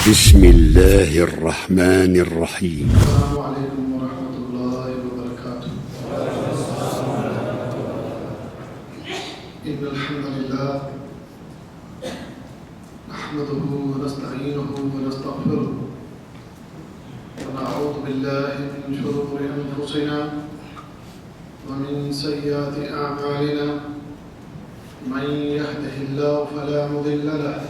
بسم الله الرحمن الرحيم. السلام عليكم ورحمة الله وبركاته. إن الحمد لله نحمده ونستعينه ونستغفره ونعوذ بالله من شرور أنفسنا ومن سيئات أعمالنا من يهده الله فلا مضل له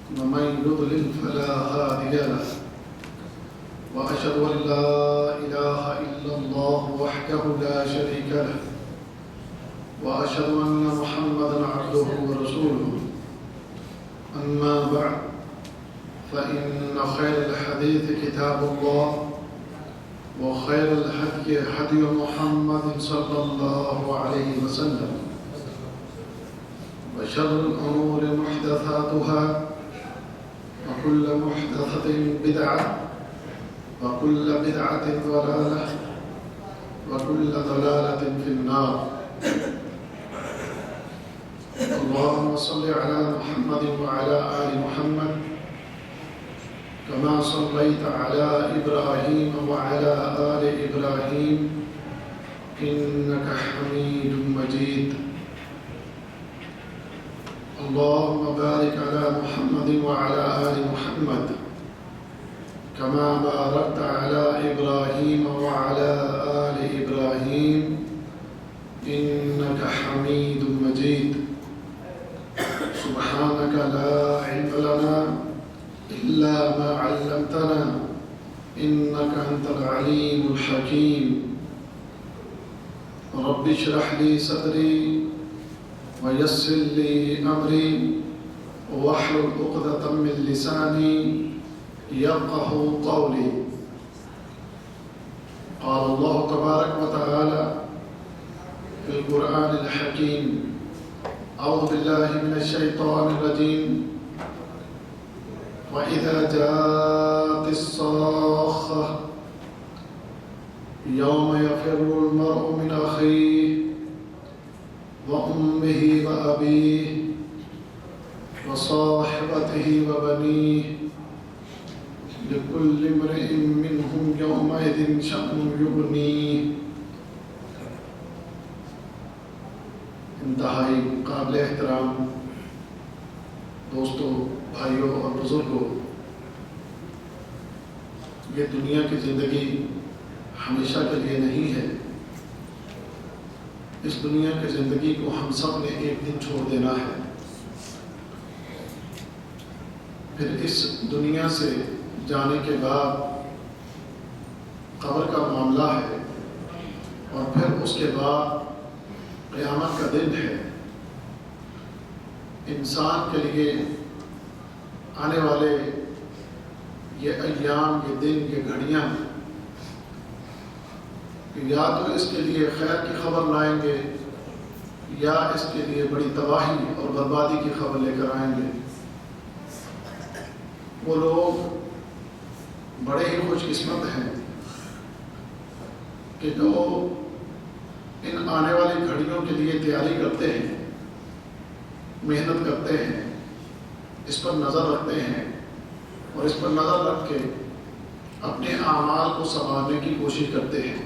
ومن يضلل فلا هادي له وأشهد أن لا إله إلا الله وحده لا شريك له وأشهد أن محمدا عبده ورسوله. أما بعد فإن خير الحديث كتاب الله وخير الهدي هدي محمد صلى الله عليه وسلم وشر الأمور محدثاتها وكل محدثة بدعة وكل بدعة ضلالة وكل ضلالة في النار. اللهم صل على محمد وعلى آل محمد كما صليت على إبراهيم وعلى آل إبراهيم إنك حميد مجيد. اللهم بارك على محمد وعلى آل محمد كما باركت على إبراهيم وعلى آل إبراهيم إنك حميد مجيد. سبحانك لا علم لنا إلا ما علمتنا إنك أنت العليم الحكيم. رب اشرح لي صدري ويسر لي أمري واحلل عقدة من لساني يفقه قولي. قال الله تبارك وتعالى في القرآن الحكيم: أعوذ بالله من الشيطان الرجيم. وإذا جاءت الصاخة يوم يفر المرء من أخيه وأمه وأبيه وصاحبته وبنيه لكل امرئ منهم يومئذ شأن يغنيه. انتہائی قابل احترام دوستوں، بھائیوں اور بزرگوں، یہ دنیا کی زندگی ہمیشہ کے لیے نہیں ہے. اس دنیا کی زندگی کو ہم سب نے ایک دن چھوڑ دینا ہے. پھر اس دنیا سے جانے کے بعد قبر کا معاملہ ہے اور پھر اس کے بعد قیامت کا دن ہے. انسان کے لیے آنے والے یہ ایام، یہ دن، یہ گھڑیاں یا تو اس کے لیے خیر کی خبر لائیں گے یا اس کے لیے بڑی تباہی اور بربادی کی خبر لے کر آئیں گے. وہ لوگ بڑے ہی خوش قسمت ہیں کہ جو ان آنے والی گھڑیوں کے لیے تیاری کرتے ہیں، محنت کرتے ہیں، اس پر نظر رکھتے ہیں اور اس پر نظر رکھ کے اپنے اعمال کو سنوارنے کی کوشش کرتے ہیں.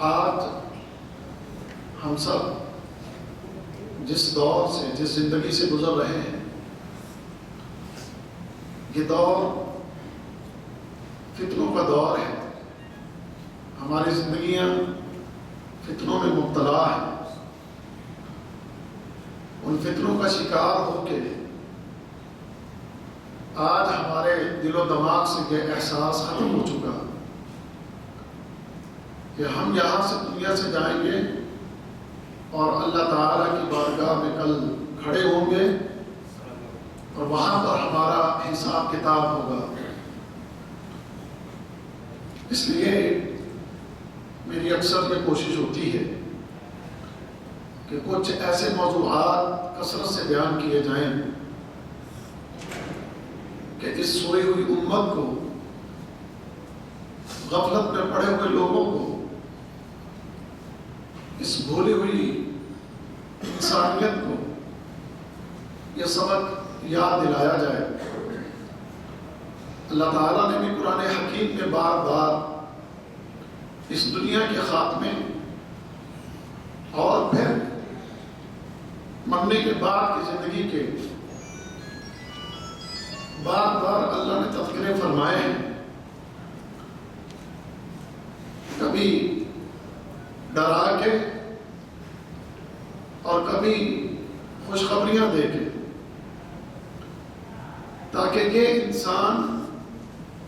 آج ہم سب جس دور سے، جس زندگی سے گزر رہے ہیں، یہ دور فتنوں کا دور ہے. ہماری زندگیاں فتنوں میں مبتلا ہیں. ان فتنوں کا شکار ہو کے آج ہمارے دل و دماغ سے یہ احساس ختم ہو چکا کہ ہم یہاں سے دنیا سے جائیں گے اور اللہ تعالیٰ کی بارگاہ میں کل کھڑے ہوں گے اور وہاں پر ہمارا حساب کتاب ہوگا. اس لیے میری اکثر یہ کوشش ہوتی ہے کہ کچھ ایسے موضوعات کثرت سے بیان کیے جائیں کہ اس سوئی ہوئی امت کو، غفلت میں پڑے ہوئے لوگوں کو، اس بھولی ہوئی انسانیت کو یہ سبق یاد دلایا جائے۔ اللہ تعالیٰ نے بھی قرآن حکیم میں بار بار اس دنیا کے خاتمے اور پھر مرنے کے بعد کی زندگی کے بار بار اللہ نے تذکرے فرمائے ہیں، کبھی ڈرا کے اور کبھی خوشخبریاں دے کے، تاکہ یہ انسان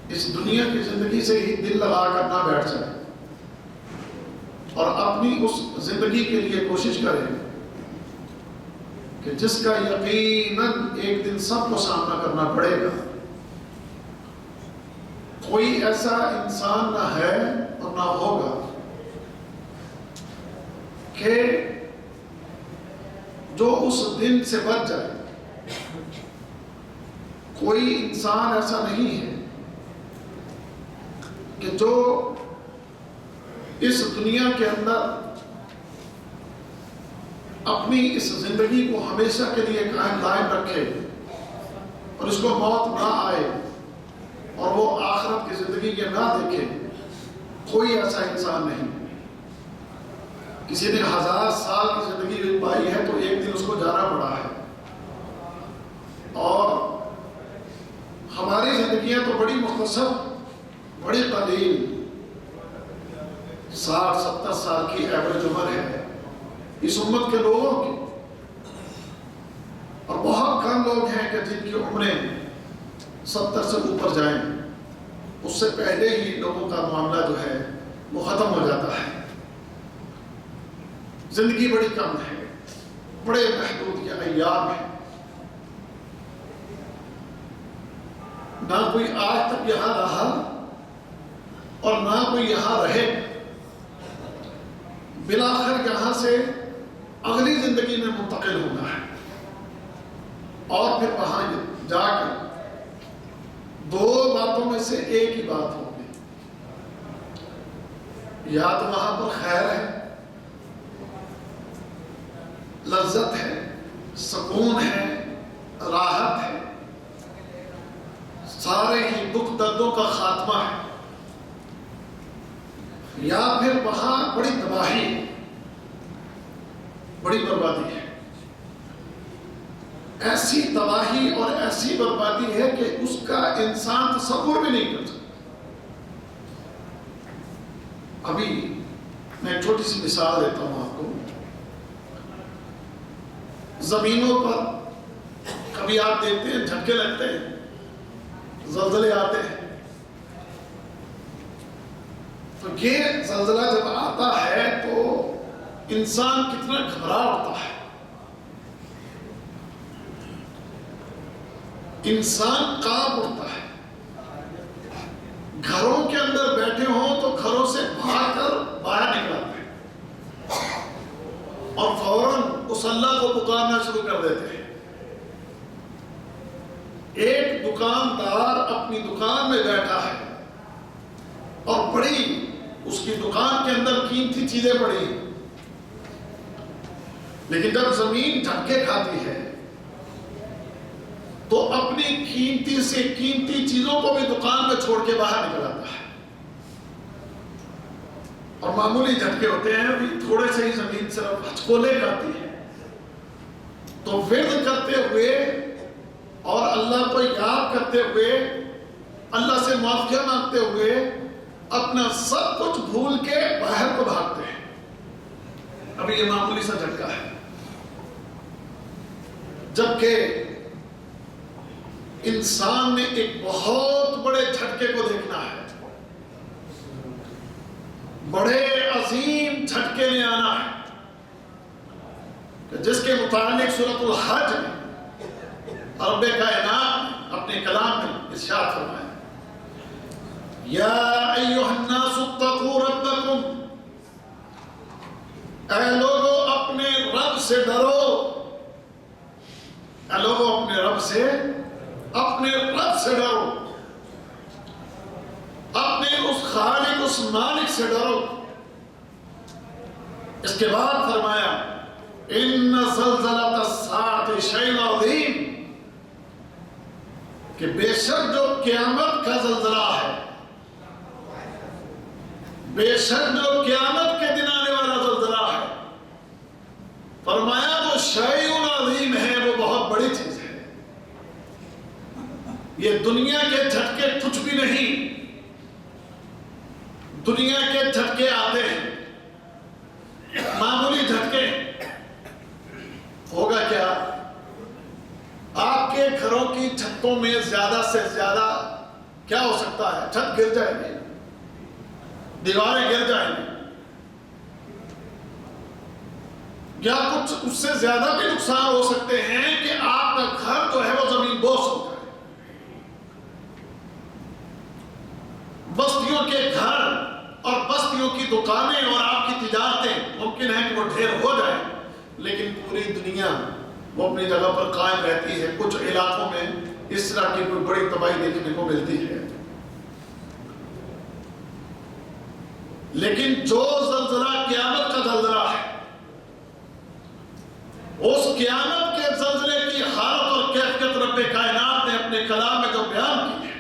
اس دنیا کی زندگی سے ہی دل لگا کر نہ بیٹھ جائے اور اپنی اس زندگی کے لیے کوشش کرے کہ جس کا یقیناً ایک دن سب کو سامنا کرنا پڑے گا۔ کوئی ایسا انسان نہ ہے اور نہ ہوگا کہ جو اس دن سے بچ جائے۔ کوئی انسان ایسا نہیں ہے کہ جو اس دنیا کے اندر اپنی اس زندگی کو ہمیشہ کے لیے قائم دائم رکھے اور اس کو موت نہ آئے اور وہ آخرت کی زندگی کے نہ دیکھے۔ کوئی ایسا انسان نہیں۔ کسی نے 1000 سال کی زندگی پائی ہے تو ایک دن اس کو جانا پڑا ہے، اور ہماری زندگیاں تو بڑی مختصر، بڑی قلیل، 60-70 سال کی ایوریج عمر ہے اس امت کے لوگوں کی، اور بہت کم لوگ ہیں کہ جن کی عمریں 70 سے اوپر جائیں۔ اس سے پہلے ہی لوگوں کا معاملہ جو ہے وہ ختم ہو جاتا ہے۔ زندگی بڑی کم ہے، بڑے محدود یہ ایام ہیں۔ نہ کوئی آج تک یہاں رہا اور نہ کوئی یہاں رہے، بالآخر یہاں سے اگلی زندگی میں منتقل ہونا ہے، اور پھر وہاں جا کر دو باتوں میں سے ایک ہی بات ہوگی، یا تو وہاں پر خیر ہے، لذت ہے، سکون ہے، راحت ہے، سارے ہی دکھ دردوں کا خاتمہ ہے، یا پھر وہاں بڑی تباہی، بڑی بربادی ہے۔ ایسی تباہی اور ایسی بربادی ہے کہ اس کا انسان تصور بھی نہیں کر سکتا۔ ابھی میں ایک چھوٹی سی مثال دیتا ہوں آپ کو۔ زمینوں پر کبھی آپ دیکھتے ہیں جھٹکے لگتے ہیں، زلزلے آتے ہیں، تو یہ زلزلہ جب آتا ہے تو انسان کتنا گھبرا اٹھتا ہے۔ انسان کانپ اٹھتا ہے۔ گھروں کے اندر بیٹھے ہوں تو گھروں سے بھاگ کر باہر نکل آتے ہیں اور فوراً اس اللہ کو پکارنا شروع کر دیتے ہیں۔ ایک دکاندار اپنی دکان میں بیٹھا ہے اور بڑی اس کی دکان کے اندر قیمتی چیزیں پڑی، لیکن جب زمین جھٹکے کھاتی ہے تو اپنی قیمتی سے قیمتی چیزوں کو بھی دکان میں چھوڑ کے باہر نکل آتا ہے، اور معمولی جھٹکے ہوتے ہیں، ابھی تھوڑے سے ہی زمین صرف ہچکولے کھاتی ہے، تو ورد کرتے ہوئے اور اللہ کو یاد کرتے ہوئے، اللہ سے معافیہ مانگتے ہوئے اپنا سب کچھ بھول کے باہر کو بھاگتے ہیں۔ ابھی یہ معمولی سا جھٹکا ہے، جبکہ انسان نے ایک بہت بڑے جھٹکے کو دیکھنا ہے، بڑے عظیم جھٹکے میں آنا ہے، کہ جس کے متعلق سورۃ الحج میں رب کائنات اپنے کلام میں ارشاد فرمایا، یا ایھا الناس اتقوا ربکم، اے لوگو اپنے رب سے ڈرو، اے لوگو اپنے رب سے ڈرو، اپنے اس خالق اس مالک سے ڈرو۔ اس کے بعد فرمایا ان زلزلۃ الساعۃ شیء عظیم، کہ بے شک جو قیامت کا زلزلہ ہے، بے شک جو قیامت کے دن آنے والا زلزلہ ہے، فرمایا وہ شیء عظیم ہے، وہ بہت بڑی چیز ہے۔ یہ دنیا کے جھٹکے کچھ بھی نہیں، دنیا کے جھٹکے آتے ہیں، معمولی جھٹکے۔ ہوگا کیا؟ آپ کے گھروں کی چھتوں میں زیادہ سے زیادہ کیا ہو سکتا ہے؟ چھت گر جائے گی، دیواریں گر جائیں گی، یا کچھ اس سے زیادہ بھی نقصان ہو سکتے ہیں کہ آپ کا گھر جو ہے وہ زمین بوس ہو جائے۔ بستیوں کے گھر اور بستیوں کی دکانیں اور آپ کی تجارتیں ممکن ہے کہ وہ ڈھیر ہو جائیں، لیکن پوری دنیا وہ اپنی جگہ پر قائم رہتی ہے۔ کچھ علاقوں میں اس طرح کی کوئی بڑی تباہی دیکھنے کو ملتی ہے، لیکن جو زلزلہ قیامت کا زلزلہ ہے، اس قیامت کے زلزلے کی حالت اور کیفیت رب کائنات نے اپنے کلام میں جو بیان کی ہے،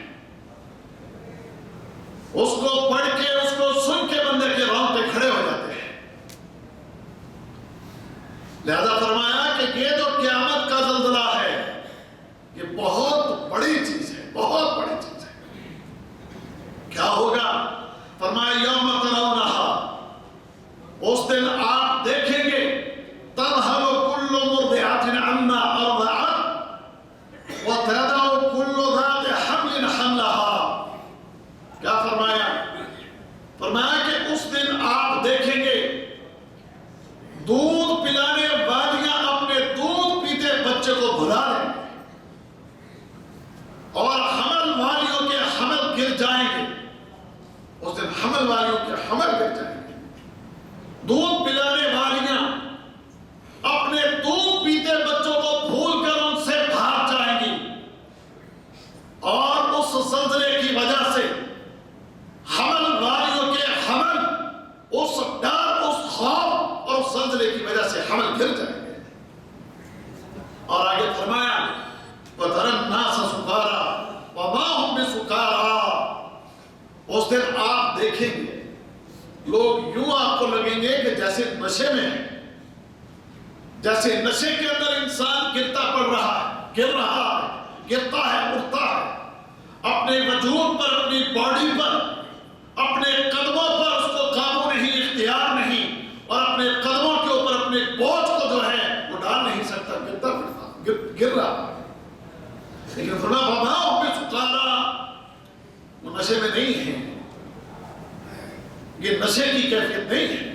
اس کو پڑھ کے، اس کو سن کے بندے کے رونگٹے کھڑے ہو جاتے ہیں۔ لہذا فرمایا کہ یہ جو قیامت کا زلزلہ ہے، یہ بہت بڑی چیز ہے، بہت بڑی چیز ہے۔ کیا ہوگا؟ فرمایا یوم ترونہا، اس دن آپ دیکھیں گے، تذہل کل مرضعۃ عما ارضعت وتضع کل ذات حمل حملها۔ کیا فرمایا؟ فرمایا کہ اس دن آپ دیکھیں گے دودھ پلانے والیاں اپنے دودھ پیتے بچے کو بھلا لیں گے، اور حمل والیوں کے حمل گر جائیں گے۔ اس دن حمل والیوں کے حمل گر جائیں گے۔ دودھ پلانے والیاں اپنے دودھ پیتے بچوں کو بھول کر ان سے بھاگ جائیں گی، اور اس زلزلے کی وجہ سے حمل والیوں کے حمل اس ڈر، اس خوف اور اس زلزلے کی وجہ سے حمل گر جائیں گے۔ اور آگے فرمایا وَتَرَى النَّاسَ سُكَارَىٰ وَمَا هُمْ بِسُكَارَىٰ۔ اس دن آپ دیکھیں گے لوگ یوں آپ کو لگیں گے کہ جیسے نشے میں ہیں، جیسے نشے کے اندر انسان گرتا پڑ رہا ہے، گر رہا ہے، گرتا ہے، اٹھتا ہے، اپنے وجود پر، اپنی باڈی پر، اپنے قدموں پر اس کو قابو نہیں، اختیار نہیں، اور اپنے قدموں کے اوپر اپنے بوجھ کو جو ہے وہ ڈال نہیں سکتا، گرتا پڑتا، گر رہا ہے۔ لیکن فرمایا وَمَا هُمْ بِسُكَارَىٰ، وہ نشے میں نہیں ہیں، یہ نشے کی کیفیت نہیں ہے۔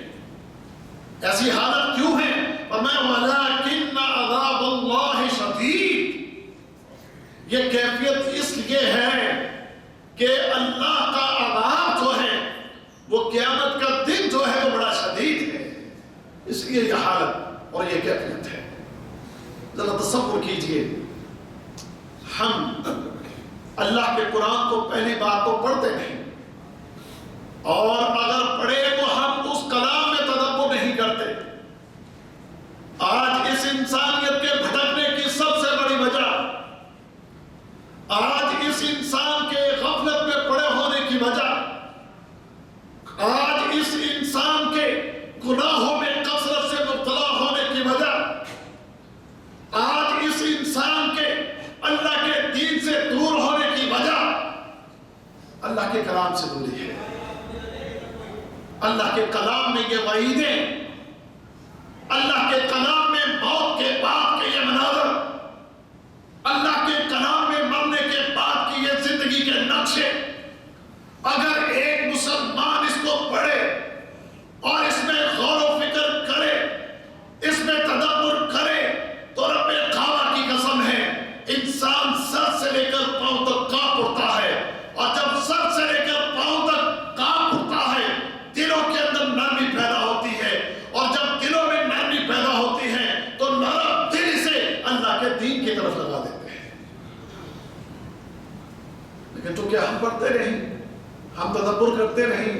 ایسی حالت کیوں ہے؟ فرمایا وَلَٰكِنَّ عَذَابَ اللَّهِ شَدِيدٌ، یہ کیفیت اس لیے ہے کہ اللہ کا عذاب جو ہے وہ قیامت کا دن جو ہے وہ بڑا شدید ہے، اس لیے یہ حالت اور یہ کیفیت ہے۔ ذرا تصور کیجئے، ہم اللہ کے قرآن کو پہلی بات تو پڑھتے نہیں، اور اگر پڑھے تو ہم اس کلام میں تدبر نہیں کرتے۔ آج اس انسانیت کے بھٹکنے کی سب سے بڑی وجہ، آج اس انسان کے غفلت میں پڑے ہونے کی وجہ، آج اس انسان کے گناہوں میں کثرت سے مبتلا ہونے کی وجہ، آج اس انسان کے اللہ کے دین سے دور ہونے کی وجہ اللہ کے کلام سے دوری ہے۔ اللہ کے کلام میں یہ وعیدیں، اللہ کے کلام میں موت کے بعد کے یہ مناظر، اللہ کے کلام میں مرنے کے بعد کی یہ زندگی کے نقشے، اگر ایک مسلمان اس کو پڑھے اور اس میں غور و فکر کرے، اس میں تدبر کرے، تو رب کعبہ کی قسم ہے انسان سر سے لے کر پاؤں تک کانپ اٹھتا ہے، اور جب سر سے لے کر پاؤں تک کانپ اٹھتا ہے دلوں کے اندر نرمی پیدا ہوتی ہے، اور جب دلوں میں نرمی پیدا ہوتی ہے تو نرم دل سے اللہ کے دین کی طرف لگا دیتے ہیں۔ لیکن تو کیا ہم پڑھتے نہیں، ہم تدبر کرتے نہیں،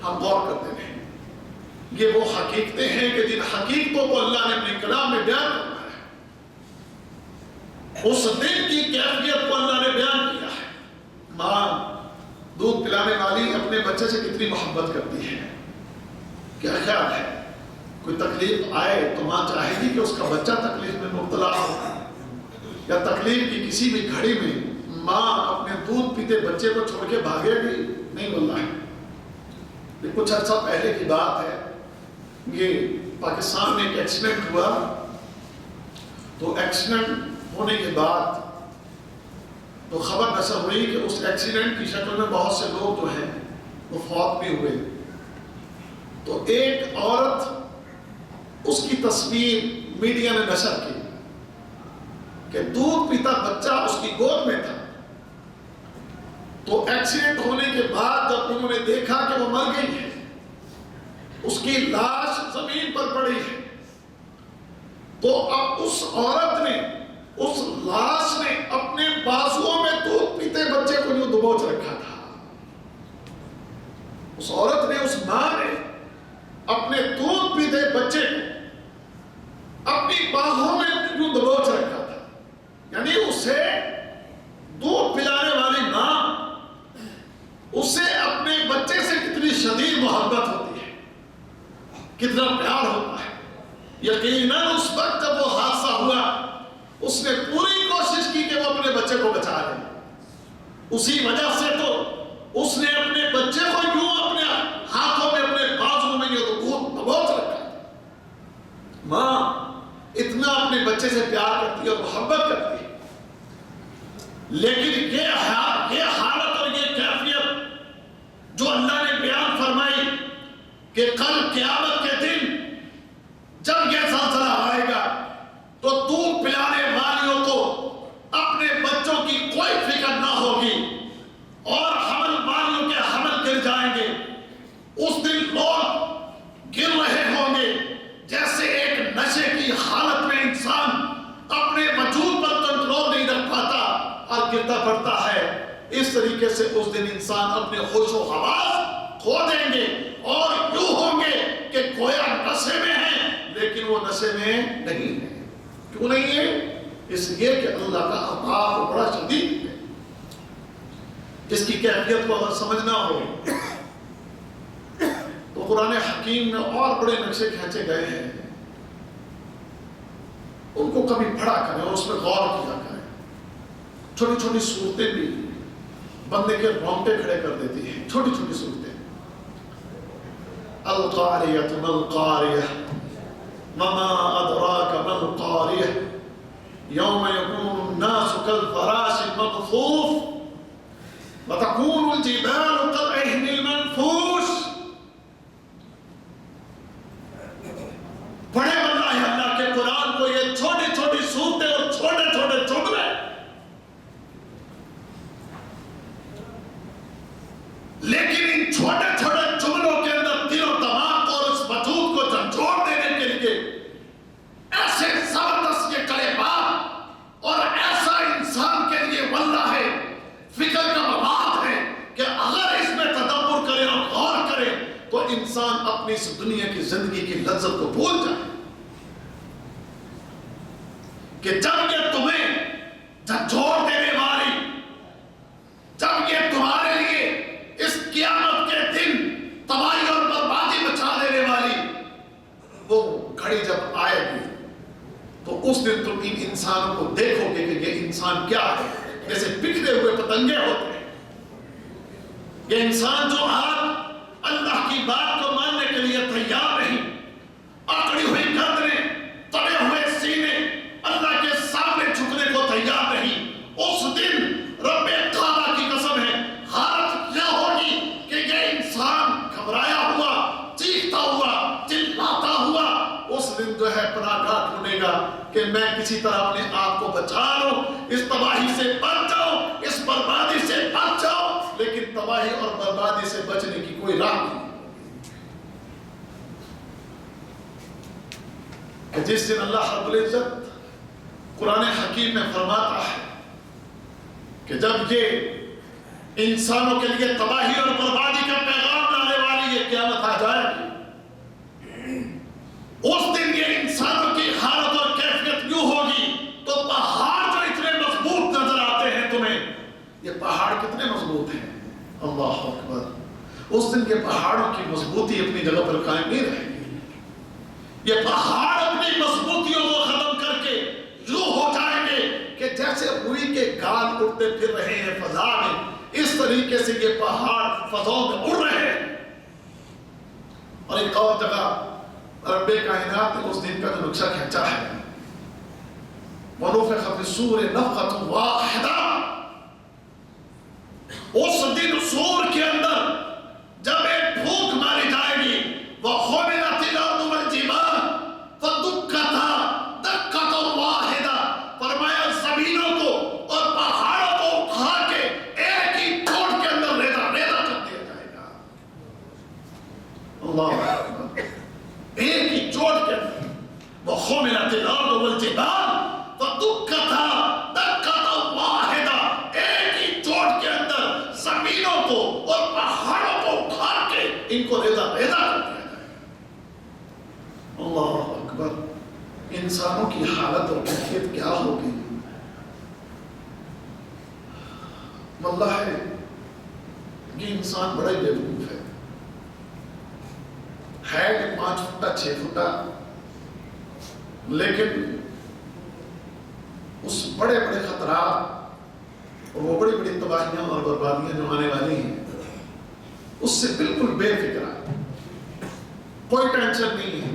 ہم غور کرتے نہیں۔ یہ وہ حقیقتیں ہیں کہ جن حقیقتوں کو اللہ نے اپنے کلام میں بیان کرنا ہے، اس دن کی کیفیت کو اللہ نے بیان کیا۔ اپنے بچے سے کتنی محبت کرتی ہے؟ کیا خیال ہے؟ کوئی تکلیف آئے تو ماں چاہے گی کہ اس کا بچہ تکلیف میں مبتلا ہو؟ یا تکلیف کی کسی بھی گھڑی میں ماں اپنے دودھ پیتے بچے کو چھوڑ کے بھاگے گی؟ نہیں واللہ ہے۔ یہ کچھ عرصہ پہلے کی بات ہے، یہ پاکستان میں ایک ایکسیڈنٹ ہوا، تو ایکسیڈنٹ ہونے کے بعد تو خبر نشر ہوئی کہ اس ایکسیڈنٹ کی شکل میں بہت سے لوگ جو ہیں وہ فوت بھی ہوئے۔ تو ایک عورت، اس کی تصویر میڈیا نے نشر کی کہ دودھ پیتا بچہ اس کی گود میں تھا، تو ایکسیڈنٹ ہونے کے بعد جب انہوں نے دیکھا کہ وہ مر گئی ہے، اس کی لاش زمین پر پڑی ہے، تو اب اس عورت نے، اس لاش نے اپنے بازوؤں میں دودھ پیتے بچے کو یوں دبوچ رکھا تھا۔ اس عورت نے، اس ماں نے اپنے دودھ پیتے بچے کو اپنی باہوں میں یوں دبوچ رکھا تھا، یعنی اسے دودھ پلانے والی ماں، اسے اپنے بچے سے کتنی شدید محبت ہوتی ہے، کتنا پیار ہوتا ہے۔ یقیناً اس وقت جب وہ حادثہ ہوا، اس نے پوری کوشش کی کہ وہ اپنے بچے کو بچا لے۔ اسی وجہ سے تو اس نے اپنے بچے کو یوں اپنے ہاتھوں میں، اپنے بازو میں یہ دبوچ رکھا۔ ماں اتنا اپنے بچے سے پیار کرتی ہے اور محبت کرتی ہے، لیکن یہ حالت اور یہ کیفیت جو اللہ نے بیان فرمائی کہ کل قیامت کے دن جب یہ زلزلہ آئے گا تو دودھ پلانے والیوں کو اپنے بچوں کی کوئی فکر نہ ہوگی، اور حمل والیوں کے حمل گر جائیں گے۔ اس دن لوگ گر رہے ہوں گے جیسے ایک نشے کی حالت میں انسان اپنے وجود پر کنٹرول نہیں رکھ پاتا اور گرتا پڑتا ہے۔ اس طریقے سے اس دن انسان اپنے ہوش و حواس کھو دیں گے اور یوں ہوں گے کہ گویا نشے میں ہیں، لیکن وہ نشے میں نہیں ہے۔ کیوں نہیں ہے؟ اس لیے کہ اللہ کا عذاب بڑا شدید ہے۔ اس کی کیفیت کو اگر سمجھنا ہو تو قرآن حکیم میں اور بڑے نقشے کھینچے گئے ہیں، ان کو کبھی پڑھا کریں اور اس میں غور کیا کریں۔ چھوٹی چھوٹی صورتیں بھی بندے کے رونگٹے کھڑے کر دیتی ہیں، چھوٹی چھوٹی صورتیں۔ القاریۃ ما القاریۃ وما ادراک ما القاریۃ یوم یکون الناس کالفراش المبثوث وتكون الجبال كالعهن المنفوش۔ بڑے واللہ ہے اللہ کے قرآن کو یہ چھوٹی چھوٹی صورتیں اور چھوٹے چھوٹے جملے، لیکن ان چھوٹے چھوٹے جملوں کے اندر دل و دماغ اور اس وجود کو جھنجھوڑ دینے کے لیے ایسے زبردست یہ کلمات اور ایسا انسان کے لیے واللہ ہے فکر کا مواد ہے کہ اگر اس میں تدبر کرے اور غور کرے تو انسان اپنی اس دنیا کی زندگی کی لذت کو بھول جائے کہ جب یہ تمہیں جھنجھوڑ دینے والی، جب یہ تمہارے لیے اس قیامت کے دن تباہی اور بربادی مچا دینے والی وہ گھڑی جب آئے گی تو اس دن تم ان انسانوں کو دیکھو گے کہ یہ انسان کیا ہے، جیسے بکھرے ہوئے پتنگے ہوتے ہیں۔ یہ انسان جو آج اللہ کی بات کو ماننے کے لیے تیار نہیں، اکڑی ہوئی گردنیں، تڑے ہوئے سینے، اللہ کے سامنے جھکنے کو تیار نہیں، اس دن رب کعبہ کی قسم ہے حالت کیا ہوگی کہ یہ انسان گھبرایا ہوا، چیختا ہوا، چلاتا ہوا اس دن جو ہے پناہ گاہ ڈھونڈے گا کہ میں کسی طرح اپنے آپ کو بچا لوں، اس تباہی سے بچ جاؤں، اس بربادی سے بچ جاؤں، لیکن تباہی اور بربادی سے بچنے کی کوئی راہ نہیں۔ کہ جس دن اللہ رب العزت قرآن حکیم میں فرماتا ہے کہ جب یہ انسانوں کے لیے تباہی اور بربادی کا پیغام لانے والی یہ قیامت آ جائے گی، اس دن یہ انسانوں کی حالت اور کیفیت یوں ہوگی تو پہاڑ جو اتنے مضبوط نظر آتے ہیں تمہیں، یہ پہاڑ کتنے مضبوط ہیں، اللہ اکبر، اس دن کے پہاڑوں کی مضبوطی اپنی جگہ پر قائم نہیں رہے گی. یہ پہاڑ اپنی مضبوطیوں کو ختم کر کے یوں ہو جائیں گے کہ جیسے روئی کے گال اڑتے پھر رہے ہیں فضا میں، اس طریقے سے یہ پہاڑ فضاؤں میں اڑ رہے ہیں. اور ایک اور جگہ رب کائنات نے اس دن کا جو نقشہ کھینچا ہے، وَنُفِخَ فِي الصُّورِ نَفْخَةٌ وَاحِدَةٌ، اس دن سور کے اندر جب ایک پھونک ماری جائے گی، وَحُمِلَتِ الْأَرْضُ وَالْجِبَالُ فَدُكَّتَا دَكَّةً وَاحِدَةً، فرمایا زمینوں کو اور پہاڑوں کو اٹھا کے ایک ہی چوٹ کے اندر ریزہ ریزہ کر دیا جائے گا. اللہ اکبر، ایک ہی چوٹ کے اندر. وَحُمِلَتِ الْأَرْضُ وَالْجِبَالُ فَدُكَّتَا دَكَّةً وَاحِدَةً، ایک ہی چوٹ کے اندر زمینوں کو اور پہاڑوں کو اٹھا کے ان کو ریزہ ریزہ کر دیا جائے گا. اللہ اکبر، انسانوں کی حالت اور کیفیت کیا ہوگی. واللہ یہ انسان بڑا ہی بیوقوف ہے کہ 5 فٹا 6 فٹا، لیکن اس بڑے بڑے خطرات اور وہ بڑی بڑی تباہیاں اور بربادیاں جو آنے والی ہیں اس سے بالکل بے فکر ہے. کوئی ٹینشن نہیں ہے،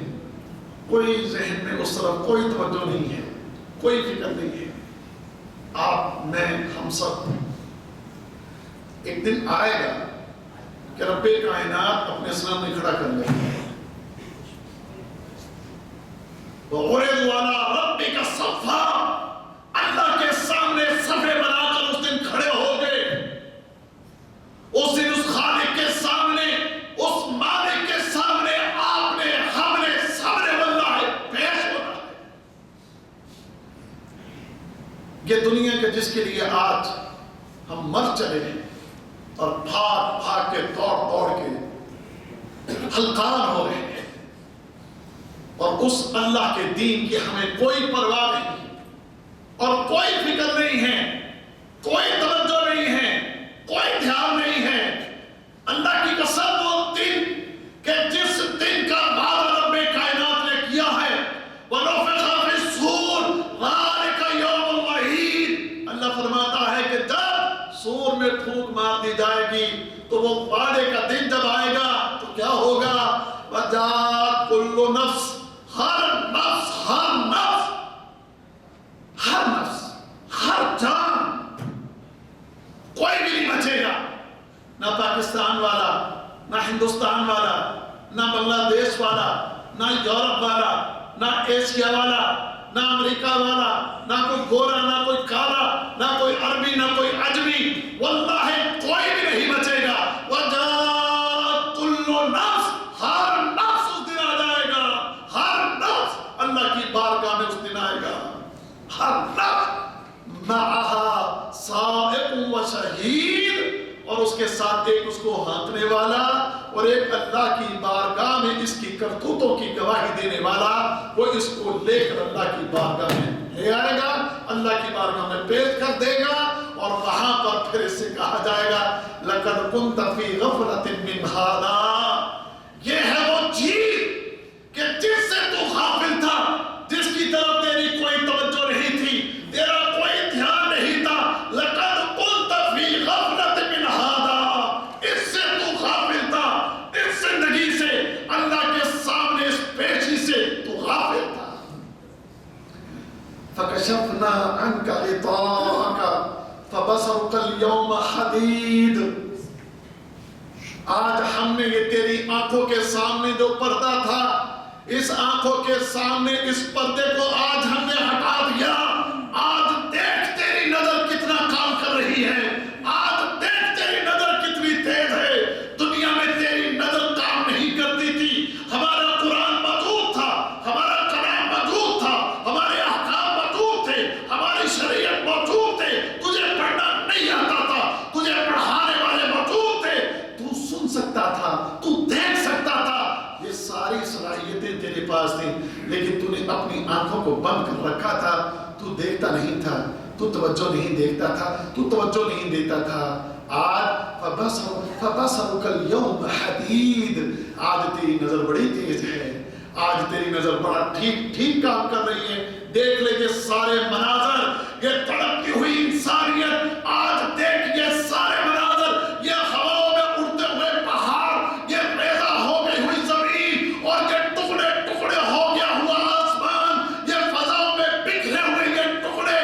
کوئی ذہن میں اس طرف کوئی توجہ نہیں ہے، کوئی فکر نہیں ہے. آپ میں ہم سب ایک دن آئے گا کہ رب کائنات اپنے سامنے کھڑا کر لے گا. وَعُرِضُوا عَلَىٰ رَبِّكَ صَفًّا، اللہ کے سامنے صفے بنا کر اس دن کھڑے ہو گئے. اس دن اس خالق کے سامنے، اس مالک کے سامنے آپ نے، ہم نے، سب نے واللہ پیش ہونا ہے. یہ دنیا کے جس کے لیے آج ہم مر چلے ہیں اور بھاگ بھاگ کے دوڑ دوڑ کے ہلکان ہو رہے ہیں، اور اس اللہ کے دین کی ہمیں کوئی پرواہ نہیں اور کوئی فکر نہیں ہے، کوئی توجہ نہیں ہے، کوئی دھیان نہیں ہے. اللہ کی قسم وہ دن کہ جس دن کا وعدہ رب کائنات نے کیا ہے، وَنُفِخَ فِي الصُّورِ ذَلِكَ يَوْمُ الْوَعِيدِ، اللہ فرماتا ہے کہ جب سور میں پھونک مار دی جائے گی تو وہ وعدے کا دن جب آئے گا تو کیا ہوگا؟ وَجَاءَتْ كُلُّ نَفْسٍ، ہر نفس، ہر نفس، ہر نفس، ہر جان، کوئی بھی نہیں بچے گا. نہ پاکستان والا، نہ ہندوستان والا، نہ بنگلہ دیش والا، نہ یورپ والا، نہ ایشیا والا، نہ امریکہ والا، نہ کوئی گورا، نہ کوئی کالا، نہ کوئی عربی، نہ کوئی عجمی، واللہ کوئی بھی نہیں بچے گا. وَجَاءَتْ كُلُّ نَفْسٍ، ہر نفس اس دن آ جائے گا، ہر نفس اللہ کی بارگاہ میں اس دن آئے گا. ہر نفس مَعَهَا سَائِقٌ وَشَهِيدٌ، اور اس کے ساتھ ایک اس کو ہانکنے والا اور ایک اللہ کی بارگاہ میں اس کی کرتوتوں کی گواہی دینے والا. وہ اس کو لے کر اللہ کی بارگاہ میں لے آئے گا، اللہ کی بارگاہ میں پیش کر دے گا، اور وہاں پر پھر اس سے کہا جائے گا لَقَدْ كُنْتَ فِي غَفْلَةٍ مِّنْ هَٰذَا، یہ ہے وہ چیز کہ جس سے تو غافل تھا، جس کی طرف تیری کوئی توجہ نہیں تھی، تیرا کوئی دھیان نہیں تھا. لَقَدْ كُنْتَ فِي غَفْلَةٍ مِّنْ هَٰذَا، اس سے تو غافل تھا، اس زندگی سے، اللہ کے سامنے اس پیشی سے تو غافل تھا. فَكَشَفْنَا عَنْكَ غِطَاءَكَ فَبَصَرُكَ الْيَوْمَ حَدِيدٌ، آج ہم نے یہ تیری آنکھوں کے سامنے جو پردہ تھا، اس آنکھوں کے سامنے اس پردے کو آج ہم نے ہٹا دیا. آج دیکھ تیری نظر کتنا کام کر رہی ہے، آج دیکھ تیری نظر کتنی تیز ہے. دنیا میں تیری نظر کام نہیں کرتی تھی، ہمارا قرآن موجود تھا، ہمارا کلام موجود تھا، ہمارے احکام موجود تھے، ہماری شریعت موجود تھے، تجھے پڑھنا نہیں آتا تھا، تجھے پڑھانے والے موجود تھے، تو سن سکتا تھا، تو دیکھ سکتا تھا، یہ ساری صلاحیتیں تیرے پاس تھیں، لیکن تو نے اپنی آنکھوں کو بند کر رکھا تھا. تو دیکھتا نہیں تھا، تو توجہ نہیں دیکھتا تھا، تو توجہ نہیں دیتا تھا. آج فبصرك اليوم حدید، آج تیری نظر بڑی تیز ہے، آج تیری نظر بڑا ٹھیک کام کر رہی ہے. دیکھ لے یہ سارے مناظر، یہ تڑپتی ہوئی انسانیت، آج دیکھ یہ سارے مناظر، یہ ہواؤں میں اڑتے ہوئے پہاڑ، یہ ریزہ ہو گئی ہوئی زمین، اور یہ ٹکڑے ٹکڑے ہو گیا ہوا آسمان، یہ فضاؤں میں بکھرے ہوئے یہ ٹکڑے،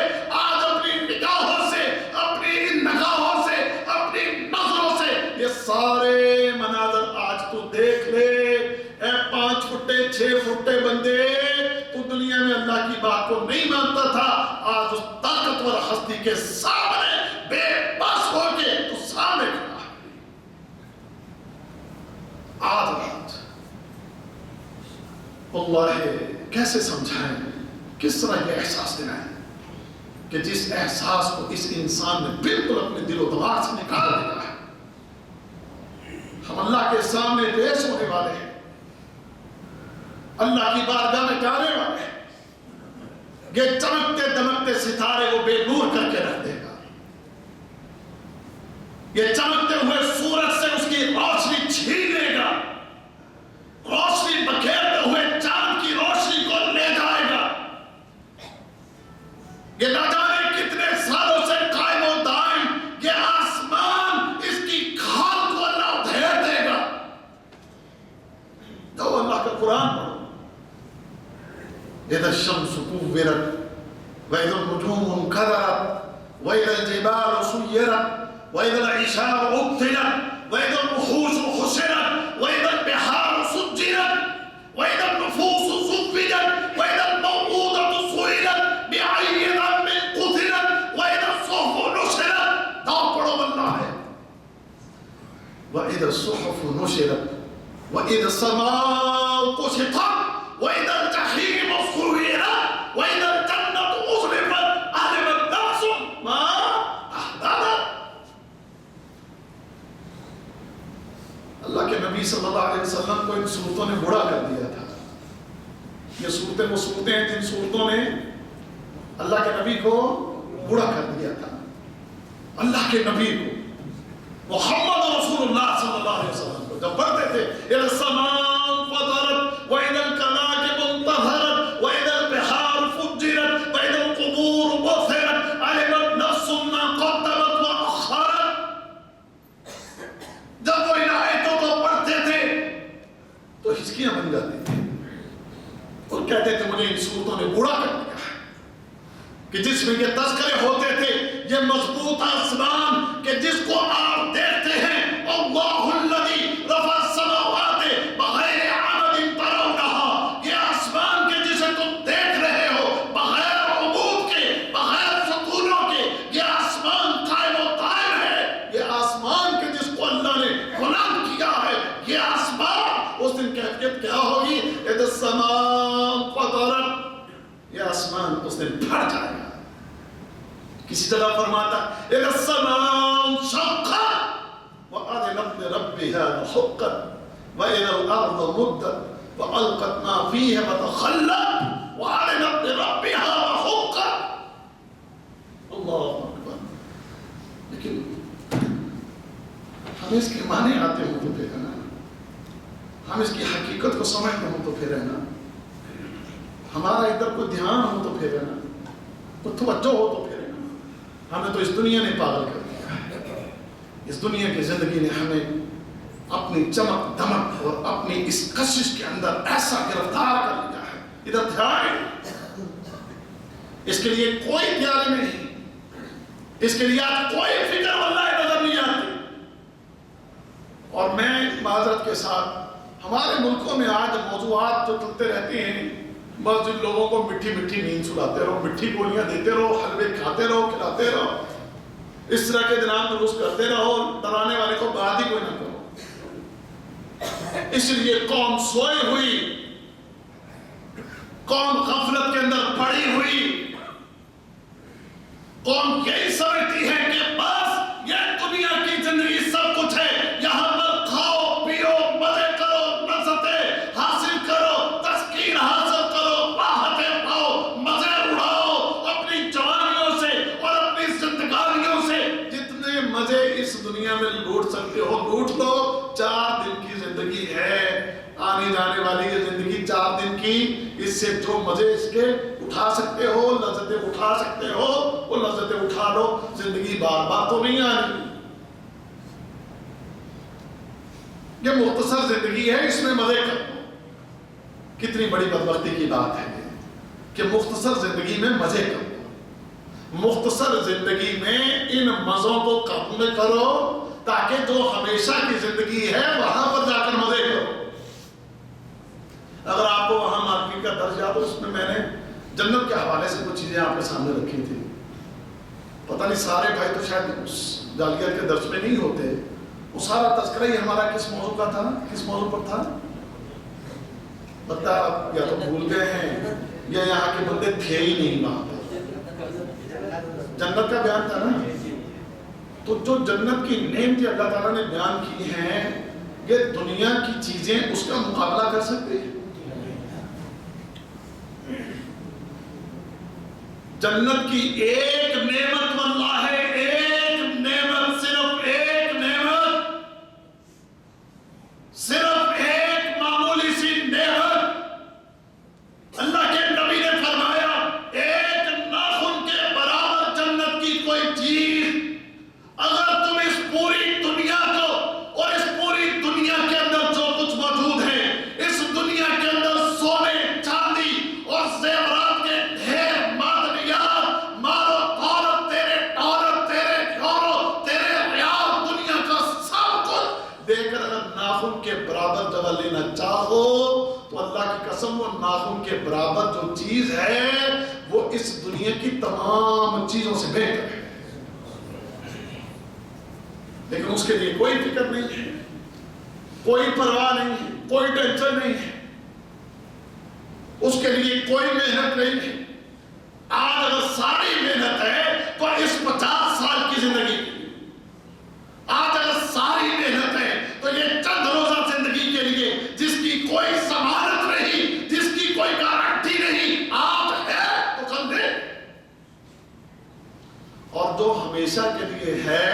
آج اپنی نگاہوں سے، اپنی نگاہوں سے، اپنی نظروں سے یہ سارے مناظر آج تو دیکھ لے. اے 5 فٹے 6 فٹے بندے، تو دنیا میں اللہ کی بات کو نہیں مانتا تھا، آج اس طاقتور ہستی کے سامنے بے بس ہو کے تو سامنے کھڑا ہے. آج رات اللہ کیسے سمجھائیں، کس طرح یہ احساس دلائیں کہ جس احساس کو اس انسان نے بالکل اپنے دل و دماغ سے نکال دیا ہے. ہم اللہ کے سامنے پیش ہونے والے ہیں، اللہ کی بارگاہ میں جانے والے ہیں. یہ چمکتے دمکتے ستارے کو بے نور کر کے رکھ دے گا. یہ چمکتے ہوئے سورج سے اس کی روشنی چھین لے گا، روشنی بکھیرتے ہوئے چاند کی روشنی کو لے جائے گا. یہ نہ جانے کتنے سالوں سے قائم و دائم یہ آسمان، اس کی کھال کو اللہ ادھیڑ دے گا. تو اللہ کا قرآن پڑھو. اذا الشمس كورت واذا النجوم انكدرت واذا الجبال سيرت واذا العشار عطلت واذا الوحوش حشرت واذا البحار سجرت واذا النفوس زوجت واذا الموءودة سئلت بأي ذنب قتلت واذا الصحف نشرت. داؤ پڑھو بننا ہے. واذا الصحف نشرت واذا السماء كشطت واذا الجحيم سعرت واذا الجنة أزلفت علمت نفس ما أحضرت. اللہ کے نبی صلی اللہ علیہ وسلم کو ان صورتوں نے بوڑھا کر دیا تھا. یہ صورتیں وہ صورتیں ہیں جن صورتوں نے اللہ کے نبی کو بوڑھا کر دیا تھا. اللہ کے نبی کو محمد رسول اللہ صلی اللہ علیہ وسلم کو جب پڑھتے تھے اذا السماء انفطرت واذا الكواكب انتثرت واذا البحار فجرت واذا القبور بعثرت علمت نفس ما قدمت واخرت. جب وہ ان آیتوں کو پڑھتے تھے تو ہچکیاں بن جاتی تھی اور کہتے تھے مجھے ان صورتوں نے بوڑھا کر دیا ہے. کہ جس میں یہ تذکرے ہوتے تھے، یہ مضبوط آسمان کہ جس کو آپ دیکھتے ہیں، اللہ الذی رفع السماوات بغیر عمد ترونہا، یہ آسمان کے جسے تم دیکھ رہے ہو بغیر عمود کے، بغیر ستونوں کے، یہ آسمان قائم و دائم ہے. یہ آسمان کے جس کو اللہ نے بلند کیا ہے، یہ آسمان، اس دن کیفیت کیا ہوگی؟ اذا السماء انفطرت، یہ آسمان اس دن پھٹ جائے گا. کسی جگہ فرماتا اذا السماء انشقت وأذنت لربها وحقت وإذا الأرض مدت وألقت ما فيها وتخلت وأذنت لربها وحقت. اللہ اکبر. لیکن ہم اس کے معنی آتے ہوں تو پھر ہے نا، ہم اس کی حقیقت کو سمجھتے ہوں تو پھر ہے نا، ہمارا ادھر کوئی دھیان ہو تو پھر ہے نا، کوئی توجہ ہو تو پھر ہے نا. ہمیں تو اس دنیا نے پاگل کر دیا ہے. اس دنیا کی زندگی نے ہمیں اپنی چمک دمک اور اپنی اس کشش کے اندر ایسا گرفتار کر لیا ہے. ادھر دھیان، اس کے لیے کوئی تیاری نہیں، اس کے لیے آج کوئی فکر واللہ نظر نہیں آتی. اور میں معذرت کے ساتھ ہمارے ملکوں میں آج موضوعات جو چلتے رہتے ہیں، بس جن لوگوں کو مٹھی مٹھی نیند سلاتے رہو، مٹھی گولیاں دیتے رہو، حلوے کھاتے رہو، کھلاتے رہو، اس طرح کے دنام درست کرتے رہو، ڈرانے والے کو بات ہی کوئی نہ کرو. اس لیے قوم سوئی ہوئی، قوم غفلت کے اندر پڑی ہوئی، قوم یہی سمجھتی ہے کہ بس یہ دنیا کی زندگی سب کچھ ہے، یہاں پر کھاؤ پیو مزے کرو، لذتیں حاصل کرو، تسکین حاصل کرو، راحتیں پاؤ، مزے اڑاؤ اپنی جوانیوں سے اور اپنی زندگانیوں سے. جتنے مزے اس دنیا دنیا میں لوٹ سکتے ہو لوٹ لو، 4 دن کی زندگی ہے، آنے جانے والی یہ زندگی 4 دن کی، اس سے جو مزے اس کے اٹھا سکتے ہو، لذتیں اٹھا سکتے ہو، وہ لذتیں اٹھا لو، زندگی بار بار تو نہیں آنی۔ یہ مختصر زندگی ہے، اس میں مزے کرو۔ کتنی بڑی بدبختی کی بات ہے کہ مختصر زندگی میں مزے کرو، مختصر زندگی میں ان مزوں کو قبول کرو تاکہ جو ہمیشہ کی زندگی ہے وہاں پر جا کر مزے کرو۔ اگر آپ کو وہاں مارکیٹ کا درس یاد ہو، اس میں نے جنت کے حوالے سے کچھ چیزیں آپ کے سامنے رکھی تھی۔ پتہ نہیں سارے بھائی تو شاید اس جالیت کے درس میں نہیں ہوتے، وہ سارا تذکرہ ہی ہمارا کس موضوع کا تھا، کس موضوع پر تھا؟ لگتا ہے آپ یا تو بھول گئے ہیں یا یہاں کے بندے تھے ہی نہیں وہاں پر۔ جنت کا بیان تھا نا، تو جو جنت کی نعمتیں اللہ تعالیٰ نے بیان کی ہیں، یہ دنیا کی چیزیں اس کا مقابلہ کر سکتے ہیں؟ جنت کی ایک نعمت واللہ ہے، ایک نعمت، صرف ایک نعمت، صرف ایک معمولی سی نعمت۔ اللہ کے نبی نے فرمایا ایک ناخن کے برابر جنت کی کوئی چیز اگر تم اس پوری دنیا کو اور اس پوری دنیا کے اندر جو کچھ موجود ہے، اس دنیا کے اندر سونے چاندی اور زیورات کے ڈھیر، معدنیات، مال و دولت، تیرے ڈالر، تیرے یورو، تیرے ریال، دنیا کا سب کچھ دے کر اگر ناخن کے برابر جگہ لینا چاہو تو اللہ کی قسم وہ ناخن کے برابر جو چیز ہے وہ اس دنیا کی تمام چیزوں سے بہتر ہے، لیکن اس کے لیے کوئی فکر نہیں ہے، کوئی پرواہ نہیں ہے، کوئی ٹینشن نہیں ہے، اس کے لیے کوئی محنت نہیں ہے۔ آج اگر ساری محنت ہے تو اس 50 سال کی زندگی کی، آج اگر ساری محنت ہے تو یہ چند روزہ زندگی کے لیے جس کی کوئی ضمانت نہیں، جس کی کوئی گارنٹی نہیں، آج ہے تو کل دے، اور جو ہمیشہ کے لیے ہے،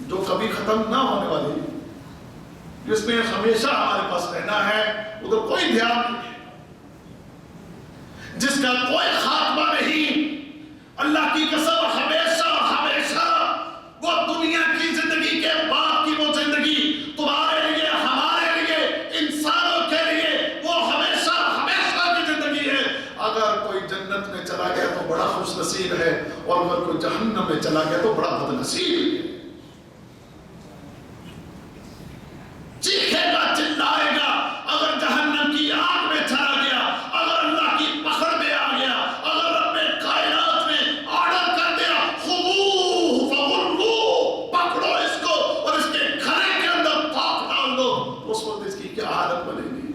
جو کبھی ختم نہ ہونے والی، جس میں ہمیشہ ہمارے پاس رہنا ہے، ادھر کوئی دھیان نہیں ہے، جس کا کوئی خاتمہ نہیں۔ اللہ کی قسم ہمیشہ ہمیشہ وہ دنیا کی زندگی کے بعد کی وہ زندگی تمہارے لیے، ہمارے لیے، انسانوں کے لیے وہ ہمیشہ ہمیشہ کی زندگی ہے۔ اگر کوئی جنت میں چلا گیا تو بڑا خوش نصیب ہے، اور اگر کوئی جہنم میں چلا گیا تو بڑا بد نصیب ہے۔ چیخے گا، چلائے گا اگر جہنم کی آگ میں چلا گیا، اگر اللہ کی پکڑ میں آ گیا، اگر رب کائنات نے آرڈر کر دیا خذوہ فغلوہ، پکڑو اس کو اور اس کے کھرے کے اندر پاک ڈال دو، اس وقت اس کی کیا حالت بنے گی؟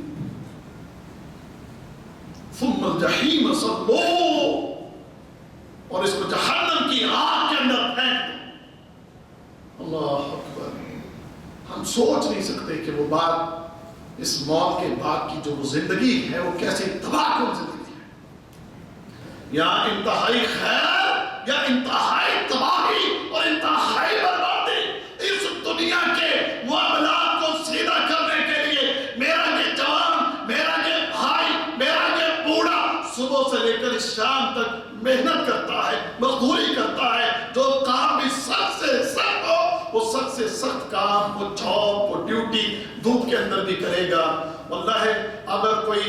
ثم الجحیم صلوہ، اور اس کو جہنم کی آگ کے اندر پھینک دو۔ اللہ اکبر۔ ہم سوچ نہیں سکتے کہ وہ بات، اس موت کے بعد کی جو زندگی ہے وہ کیسے تباہ کن زندگی ہے، یا انتہائی خیر یا انتہائی تباہی اور انتہائی بربادی۔ اس دنیا کے معاملات کو سیدھا کرنے کے لیے میرا یہ جوان، میرا یہ بھائی، میرا یہ بوڑھا صبح سے لے کر شام تک محنت کرتا ہے، مزدوری کرتا ہے، جو کام بھی سخت سے سخت ہو وہ سخت سے سخت کام، وہ جاب، وہ ڈیوٹی دھوپ کے اندر بھی کرے گا۔ واللہ اگر کوئی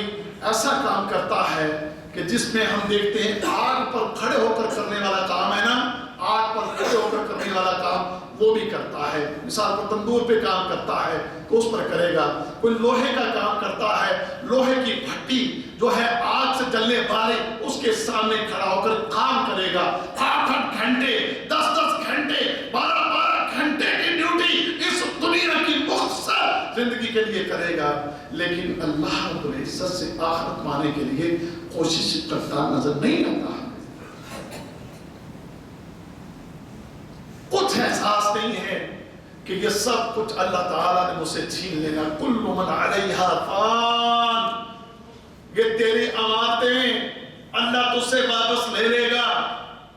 ایسا کام کرتا ہے کہ جس میں ہم دیکھتے ہیں آگ پر کھڑے ہو کر کرنے والا کام ہے نا، آگ پر کھڑے ہو کر کرنے والا کام وہ بھی کرتا ہے، مثال کو تندور پہ کام کرتا ہے تو اس پر کرے گا۔ کوئی لوہے کا کام کرتا ہے، لوہے کی بھٹی جو ہے آگ سے جلنے والے، اس کے سامنے کھڑا ہو کر کام کرے گا، 8 گھنٹے، 10 گھنٹے، 12 گھنٹے کی ڈیوٹی اس دنیا کی مختصر زندگی کے لیے کرے گا، لیکن اللہ رب العزت سے آخرت پانے کے لیے کوشش کرتا نظر نہیں آتا۔ کچھ احساس نہیں ہے کہ یہ سب کچھ اللہ تعالیٰ نے مجھ سے چھین لینا۔ کل من علیہا فان، یہ تیری امانتیں اللہ تجھ سے واپس لے لے گا،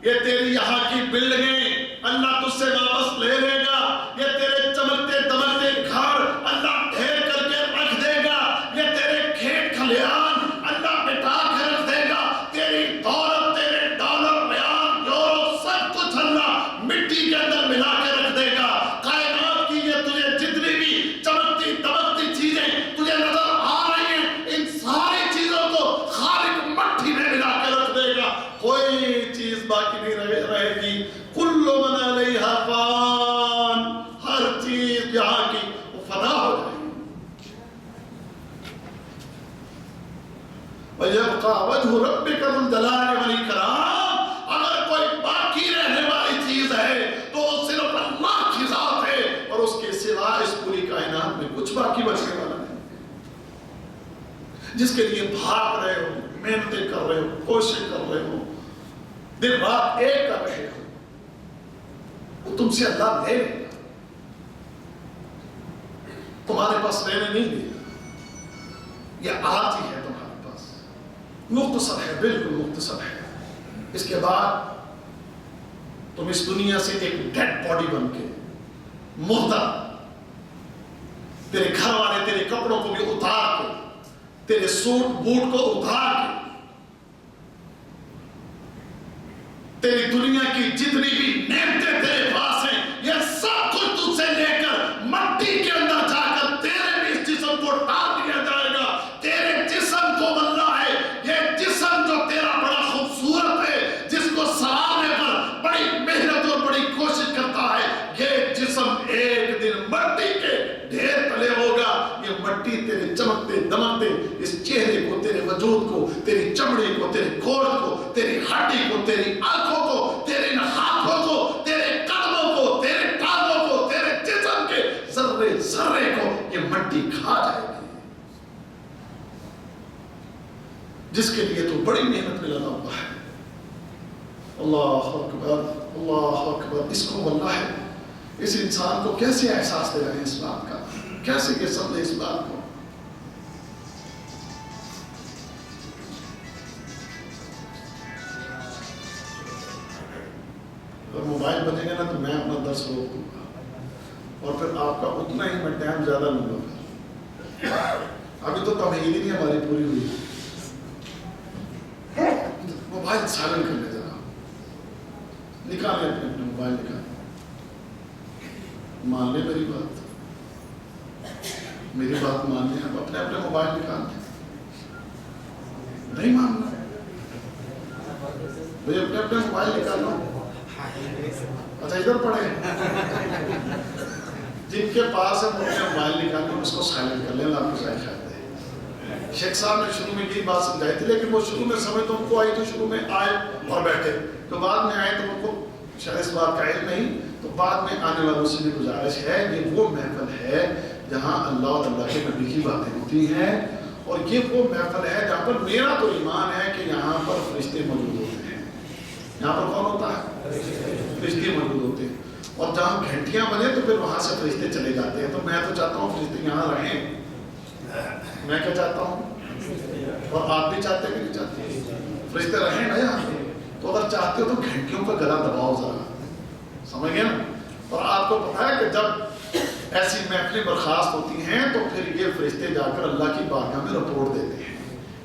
یہ تیری یہاں کی بلڈنگیں اللہ تجھ سے واپس لے لے گا، یہ تیرے چمکتے دمکتے گھر اللہ ڈھیر کر کے رکھ دے گا، یہ تیرے کھیت کھلیان اللہ بٹا کے رکھ دے گا، تیری دولت، تیرے ڈالر، ریال، یورو، سب کچھ اللہ مٹی کے اندر ملا کے رکھ دے گا۔ کائنات کی یہ تجھے جتنی بھی چمکتی دمکتی چیزیں تجھے نظر آ رہی ہیں، ان ساری چیزوں کو خالق مٹی میں ملا کے رکھ دے گا، کوئی چیز باقی نہیں رہے گی۔ کل من علیہا فان، ہر چیز یہاں کی وہ فنا ہو جائے گی۔ وَيَبْقَى وَجْهُ رَبِّكَ ذُو الْجَلَالِ وَالْإِكْرَامِ، اگر کوئی باقی رہنے والی چیز ہے تو صرف اللہ کی ذات ہے، اور اس کے سوا اس پوری کائنات میں کچھ باقی بچنے والا نہیں۔ جس کے لیے بھاگ رہے ہو، محنتیں کر رہے ہو، کوشش کر رہے ہو، دن رات ایک کر رہے ہو، وہ تم سے اللہ لے لے گا، تمہارے پاس رہنے نہیں دے گا، یہ آج ہی ہے تمہارے پاس، مختصر ہے، بالکل مختصر ہے۔ اس کے بعد تم اس دنیا سے ایک ڈیڈ باڈی بن کے مردہ، تیرے گھر والے تیرے کپڑوں کو بھی اتار کے، تیرے سوٹ بوٹ کو اتار کے، تیری دنیا کی جتنی بھی نعمتیں تیرے پاس ہیں، یہ سب کچھ تجھ سے لے کر مٹی کے اندر جا کر تیرے بھی اس جسم کو ڈال دیا جائے گا۔ تیرے جسم کو بننا ہے، یہ جسم جو تیرا بڑا خوبصورت ہے، جس کو سنوارنے پر بڑی محنت اور بڑی کوشش کرتا ہے، یہ جسم ایک دن مٹی کے ڈھیر تلے ہوگا۔ یہ مٹی تیرے چمکتے دمکتے اس چہرے کو، تیرے وجود کو، تیری چمڑی کو، تیرے گوشت کو، تیری ہڈی کو، تیری آنکھوں کو، تیرے ہاتھوں کو، تیرے قدموں کو، تیرے ٹانگوں کو، تیرے جسم کے ذرے ذرے کو یہ مٹی کھا جائے گی، جس کے لیے تو بڑی محنت میں لگا ہوا ہے۔ اللہ اکبر، اللہ اکبر۔ اس کو اللہ ہے، اس انسان کو کیسے احساس دے رہے ہیں اس بات کا، کیسے یہ سمجھے اس بات کو۔ اگر موبائل بنے گا نا تو میں اپنا درس روک دوں گا، اور پھر آپ کا اتنا ہی میں ٹائم زیادہ لوں گا۔ ابھی تو تمہید ہی نہیں ہماری پوری ہوئی۔ موبائل سائلنٹ کر لے، ذرا نکالیں اپنے موبائل نکالیں، مان لیں میری بات، میری بات مان لیں، آپ اپنے اپنے موبائل نکال لیں۔ نہیں ماننا بھائی، اپنے اپنے موبائل نکال لو۔ اچھا ادھر پڑھیں، جن کے پاس ہے وہ اپنے موبائل نکال لیں، اس کو سائلنٹ کر لیں، اللہ آپ کو ذائقہ دے۔ شیخ صاحب نے شروع میں یہی بات سمجھائی تھی، لیکن وہ شروع میں سمجھ تو ان کو آئی، تو شروع میں آئے اور بیٹھے، تو بعد میں آئے تو ان کو شاید اس بات کا علم نہیں، تو بعد میں آنے والوں سے بھی گزارش ہے، یہ وہ محفل ہے جہاں اللہ اور اللہ کے نبی کی باتیں ہوتی ہیں، اور یہ وہ محفل ہے جہاں پر میرا تو ایمان ہے کہ یہاں پر فرشتے موجود ہوتے ہیں۔ یہاں پر کون ہوتا ہے؟ فرشتے موجود ہوتے ہیں، اور جہاں گھنٹیاں بنے تو پھر وہاں سے فرشتے چلے جاتے ہیں۔ تو میں تو چاہتا ہوں فرشتے یہاں رہیں، میں کیا چاہتا ہوں، اور آپ بھی چاہتے ہیں کہ نہیں چاہتے فرشتے رہیں نا یہاں پہ؟ تو اگر چاہتے ہو تو گھنٹیوں کا گلا دباؤ ذرا، سمجھ گئے نا؟ اور آپ کو پتا ہے کہ جب ایسی محفلیں برخاست ہوتی ہیں تو پھر یہ فرشتے جا کر اللہ کی بارگاہ میں رپورٹ دیتے ہیں،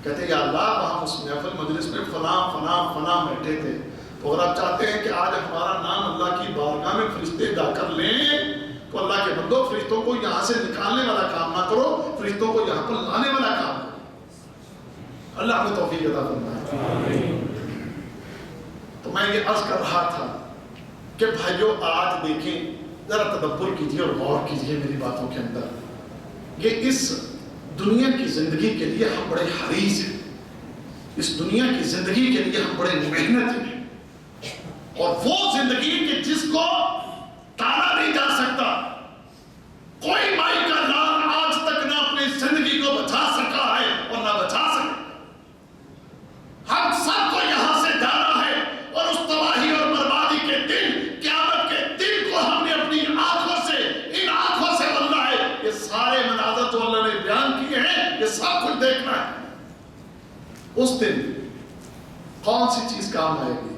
کہتے ہیں یا اللہ وہاں اس محفل مجلس میں فلاں فلاں فلاں بیٹھے تھے، تو اگر آپ چاہتے ہیں کہ آج ہمارا نام اللہ کی بارگاہ میں فرشتے جا کر لیں، تو اللہ کے بندو فرشتوں کو یہاں سے نکالنے والا کام نہ کرو، فرشتوں کو یہاں پر لانے والا کام کرو۔ اللہ ہمیں توفیق عطا فرمائے۔ تو میں یہ عرض کر رہا تھا کہ بھائیو آج دیکھیں، ذرا تدبر کیجئے اور غور کیجئے میری باتوں کے اندر، یہ اس دنیا کی زندگی کے لیے ہم بڑے حریص ہیں، اس دنیا کی زندگی کے لیے ہم بڑے محنت ہیں، اور وہ زندگی کہ جس کو ٹالا نہیں جا سکتا، کوئی مائی کا لال آج تک نہ اپنی زندگی کو بچا سکا ہے اور نہ بچا سکتا۔ ہم سب کو یہاں سے جانا ہے، اور اس تباہی اور بربادی کے دن، قیامت کے دن کو ہم نے اپنی آنکھوں سے، ان آنکھوں سے بننا ہے۔ یہ سارے مناظر جو اللہ نے بیان کیے ہیں، یہ سب کچھ دیکھنا ہے۔ اس دن کون سی چیز کام آئے گی؟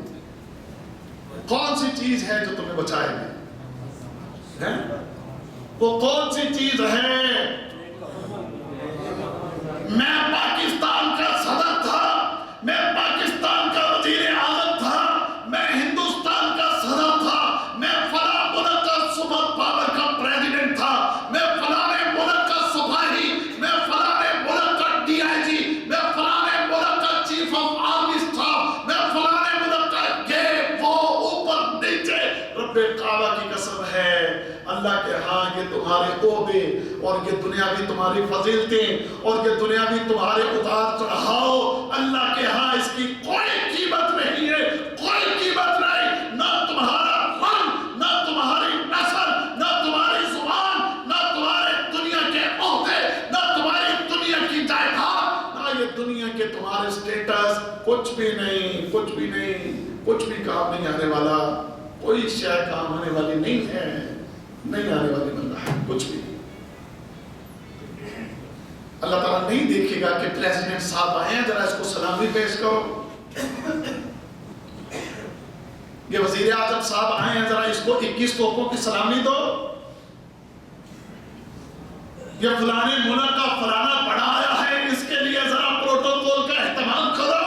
کون سی چیز ہے جو تمہیں بچائے گی؟ ہے وہ کون سی چیز ہے؟ میں پاکستان کا صدر تھا، میں پاکستان کا وزیر اعظم تھا، میں ہندوستان کا صدر تھا، میں فلاں ملک کا سپر پاور کا پریزیڈنٹ تھا، میں فلاں ملک کا سپاہی، میں فلاں ملک کا ڈی آئی جی، میں فلاں ملک کا چیف آف آرمی اسٹاف، میں فلاں ملک کا یہ وہ اوپر نیچے۔ رب کعبہ کی قسم ہے اللہ کے ہاں یہ تمہارے عہدے اور یہ دنیاوی تمہاری فضیلتیں اور یہ دنیاوی تمہارے اتار چڑھاؤ اللہ کے ہاں اس کی کوئی قیمت نہیں ہے، کوئی قیمت نہیں، نہ تمہارا رنگ، نہ تمہاری نسل، نہ تمہاری زبان، نہ تمہارے دنیا کے عہدے، نہ تمہاری دنیا کی جائیداد، نہ یہ دنیا کے تمہارے سٹیٹس، کچھ بھی نہیں، کچھ بھی نہیں، کچھ بھی کام نہیں آنے والا، کوئی شے کام آنے والی نہیں ہے، نہیں آنے والی بندہ ہے کچھ بھی۔ اللہ تعالیٰ نہیں دیکھے گا کہ پریزیڈنٹ صاحب آئے ہیں ذرا اس کو سلامی پیش کرو، یہ وزیر اعظم صاحب آئے ہیں ذرا اس کو 21 توپوں کی سلامی دو، یہ فلانے ملک کا فلانا بڑا آیا ہے اس کے لیے ذرا پروٹوکول کا اہتمام کرو،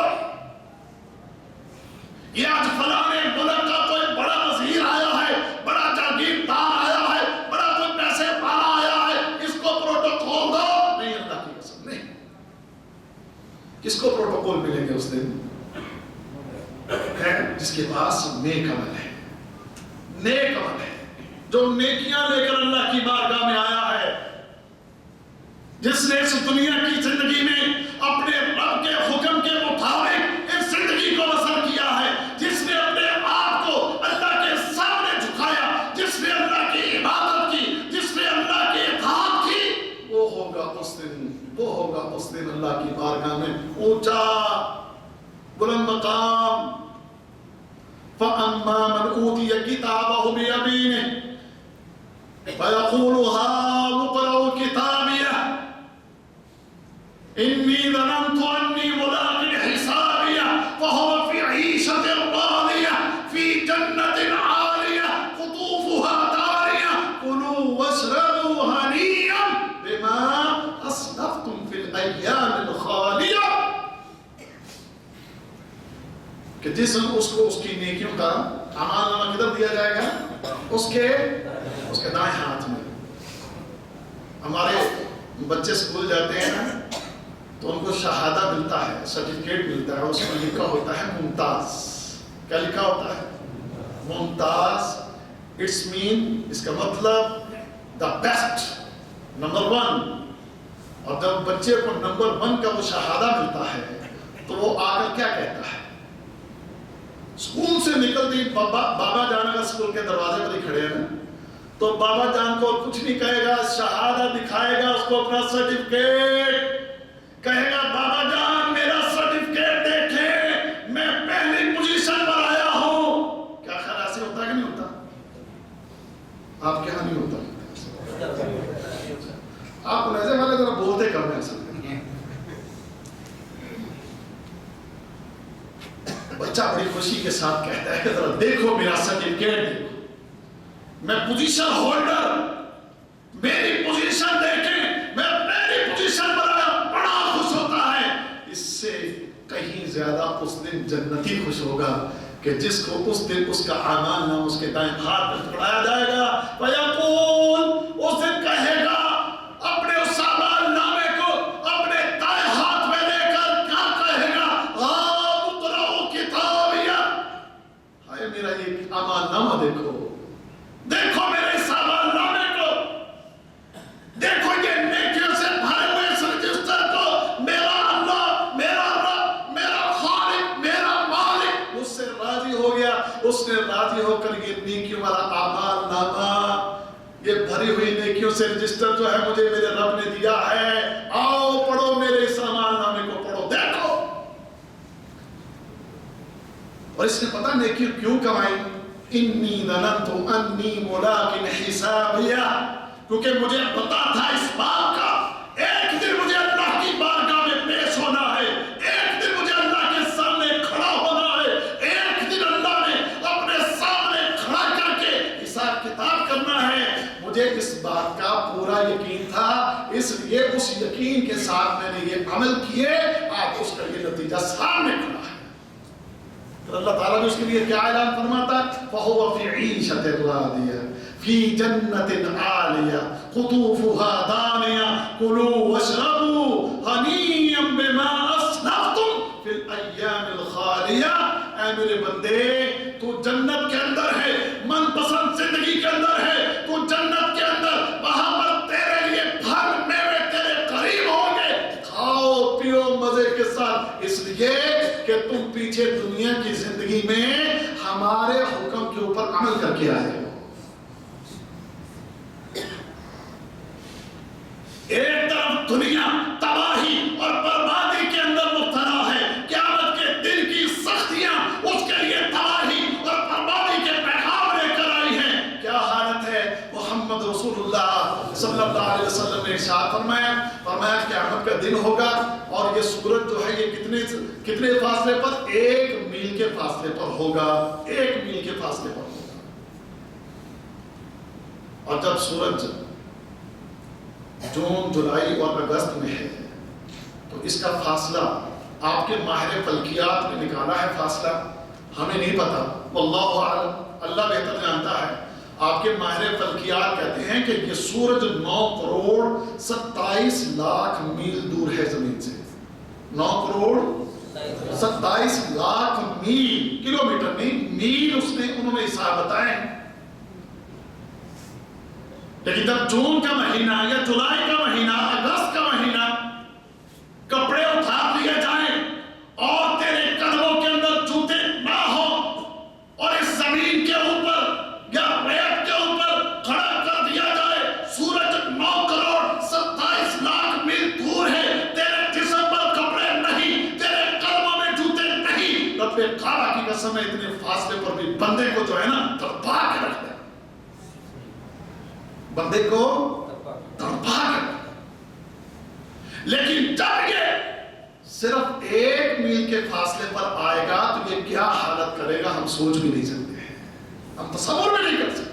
یہ آج فلانے ملک کا کوئی بڑا وزیر آیا ہے، بڑا جاگیردار آیا ہے، بڑا کوئی پیسے والا آیا ہے، اس کو پروٹوکول دو۔ نہیں، اللہ کی قسم نہیں۔ کس کو پروٹوکول ملیں گے اس دن؟ ہے جس کے پاس نیک عمل ہے، نیک عمل ہے، جو نیکیاں لے کر اللہ کی بارگاہ میں آیا ہے، جس نے اس دنیا کی زندگی میں اپنے رب کے حکم کے مطابق اس زندگی کو بسر کیا ہے، جس نے اپنے آپ کو اللہ کے سامنے جھکایا، جس نے اللہ کی عبادت کی، جس نے اللہ کی اطاعت کی، وہ ہوگا اس دن، وہ ہوگا اس دن اللہ کی بارگاہ میں اونچا بلند مقام۔ فَأَمَّا مَنْ أُوتِيَ كِتَابَهُ بِيَمِينِهِ فَيَقُولُ هَاؤُمُ اقْرَءُوا كِتَابِيَهْ إِنِّي ظَنَنْتُ أَنِّي مُلَاقٍ حِسَابِيَهْ فَهُوَ فِي عِيشَةٍ رَاضِيَةٍ فِي جَنَّةٍ عَالِيَةٍ قُطُوفُهَا دَانِيَةٌ كُلُوا وَاشْرَبُوا هَنِيًّا بِمَا أَسْلَفْتُمْ فِي الْأَيَّامِ الْخَالِيَةِ۔ کہ جس اس کو اس کی نیکیوں کا اعمال نامہ کدھر دیا جائے گا؟ اس کے دائیں ہاتھ میں۔ ہمارے بچے اسکول جاتے ہیں تو ان کو شہادہ ملتا ہے، سرٹیفکیٹ ملتا ہے، اس میں لکھا ہوتا ہے ممتاز۔ کیا لکھا ہوتا ہے؟ ممتاز۔ اٹس مین، اس کا مطلب دا بیسٹ، نمبر 1۔ اور جب بچے کو نمبر 1 کا وہ شہادہ ملتا ہے تو وہ آ کر کیا کہتا ہے؟ اسکول سے نکلتی بابا جان اگر اسکول کے دروازے پر ہی کھڑے ہیں تو بابا جان کو کچھ نہیں کہے گا، شہادہ دکھائے گا اس کو اپنا سرٹیفکیٹ، کہے گا بابا جان میرا سرٹیفکیٹ دیکھیں میں پہلی پوزیشن پر آیا ہوں۔ کیا خیال ایسے ہوتا ہے کہ نہیں ہوتا؟ آپ کے ہاں نہیں ہوتا؟ آپ کو ایسے والے ذرا بولتے کم ہیں اصل میں۔ بچہ بڑی خوشی کے ساتھ کہتا ہے کہ ذرا دیکھو میرا سرٹیفکیٹ دیکھو، میں پوزیشن ہولڈر، میری پوزیشن دیکھیں، میں پہلی پوزیشن پر آیا، بڑا خوش ہوتا ہے۔ اس سے کہیں زیادہ اس دن جنتی خوش ہوگا کہ جس کو اس دن اس کا اعمال نامہ اس کے دائیں ہاتھ میں پکڑایا جائے گا۔ وَيَقُولُ، اس دن کہے گا اپنے اس اعمال نامے کو اپنے دائیں ہاتھ میں لے کر کیا کہے گا؟ میرا یہ اعمال نامہ دیکھو، دیکھو میرے اس اعمال نامے کو، دیکھو یہ نیکیوں سے بھرے ہوئے اس رجسٹر کو۔ میرا اللہ، میرا رب، میرا خالق، میرا مالک مجھ سے راضی ہو گیا، اس نے راضی ہو کر یہ نیکیوں والا اعمال نامہ، یہ بھری ہوئی نیکیوں سے رجسٹر جو ہے مجھے میرے رب نے دیا ہے، آؤ پڑھو میرے اس اعمال نامے کو، پڑھو دیکھو۔ اور اس نے پتہ نیکی کیوں کمائی؟ انی ظننت انی ملاق حسابیہ، کیونکہ مجھے پتا تھا اس بات کا ایک دن مجھے اللہ کی بارگاہ میں پیش ہونا ہے، ایک دن مجھے اللہ کے سامنے کھڑا ہونا ہے، ایک دن اللہ نے اپنے سامنے کھڑا کر کے حساب کتاب کرنا ہے۔ مجھے اس بات کا پورا یقین تھا، اس لیے اس یقین کے ساتھ میں نے یہ عمل کیے، آج اس کا یہ نتیجہ سامنے کھڑا ہے۔ پھر اللہ تعالیٰ نے اس کے لیے کیا اعلان فرماتا ہے؟ فَهُوَ فِي عِيشَةٍ رَاضِيَةٍ فِي جَنَّةٍ عَالِيَةٍ قُطُوفُهَا دَانِيَةٌ كُلُوا وَاشْرَبُوا هَنِيًّا بِمَا أَسْلَفْتُمْ فِي الْأَيَّامِ الْخَالِيَةِ۔ اے میرے بندے، تو جنت کے اندر ہے، من پسند زندگی کے اندر ہے، تو جنت کے اندر، وہاں پر تیرے لیے پھل میوے تیرے قریب ہوں گے، کھاؤ پیو مزے کے ساتھ، اس لیے کہ تم پیچھے دنیا کی زندگی میں ہمارے حکم کے اوپر عمل کر کے آئے ہو۔ ایک طرف دنیا تباہی اور بربادی کے اندر مبتلا ہے، قیامت کے دن کی سختیاں اس کے لیے تباہی اور بربادی کے پیغام لے کر آئی ہیں۔ کیا حالت ہے؟ محمد رسول اللہ صلی اللہ علیہ وسلم نے ارشاد فرمایا قیامت کا دن ہوگا اور یہ سورج جو ہے یہ کتنے فاصلے پر؟ 1 میل کے فاصلے پر ہوگا، 1 میل کے فاصلے پر ہوگا۔ اور جب سورج جون جولائی اور اگست میں ہے تو اس کا فاصلہ آپ کے ماہر فلکیات نے نکالا ہے، فاصلہ ہمیں نہیں پتا، واللہ اعلم، اللہ بہتر جانتا ہے۔ آپ کے ماہر فلکیات کہتے ہیں کہ یہ سورج 9 کروڑ 27 لاکھ میل دور ہے زمین سے، 9 کروڑ 27 لاکھ میل، کلومیٹر نہیں، میل انہوں نے حساب بتائے۔ لیکن جب جون کا مہینہ یا جولائی کا مہینہ، اگست کا مہینہ، کپڑے اتار لیے جائیں اور تیرے قدموں کے اندر جوتے نہ ہو اور اس زمین کے اوپر یا ریت کے اوپر کھڑا کر دیا جائے، سورج 9 کروڑ 27 لاکھ میل دور ہے، تیرے جسم پر کپڑے نہیں، تیرے قدموں میں جوتے نہیں، رب کعبہ کی قسم ہے اتنے فاصلے پر بھی بندے کو جو ہے نا تڑپا کے رکھ دے، بندے کو تڑپا کے۔ لیکن جب یہ صرف 1 میل کے فاصلے پر آئے گا تو یہ کیا حالت کرے گا ہم سوچ بھی نہیں سکتے ہیں، ہم تصور بھی نہیں کر سکتے۔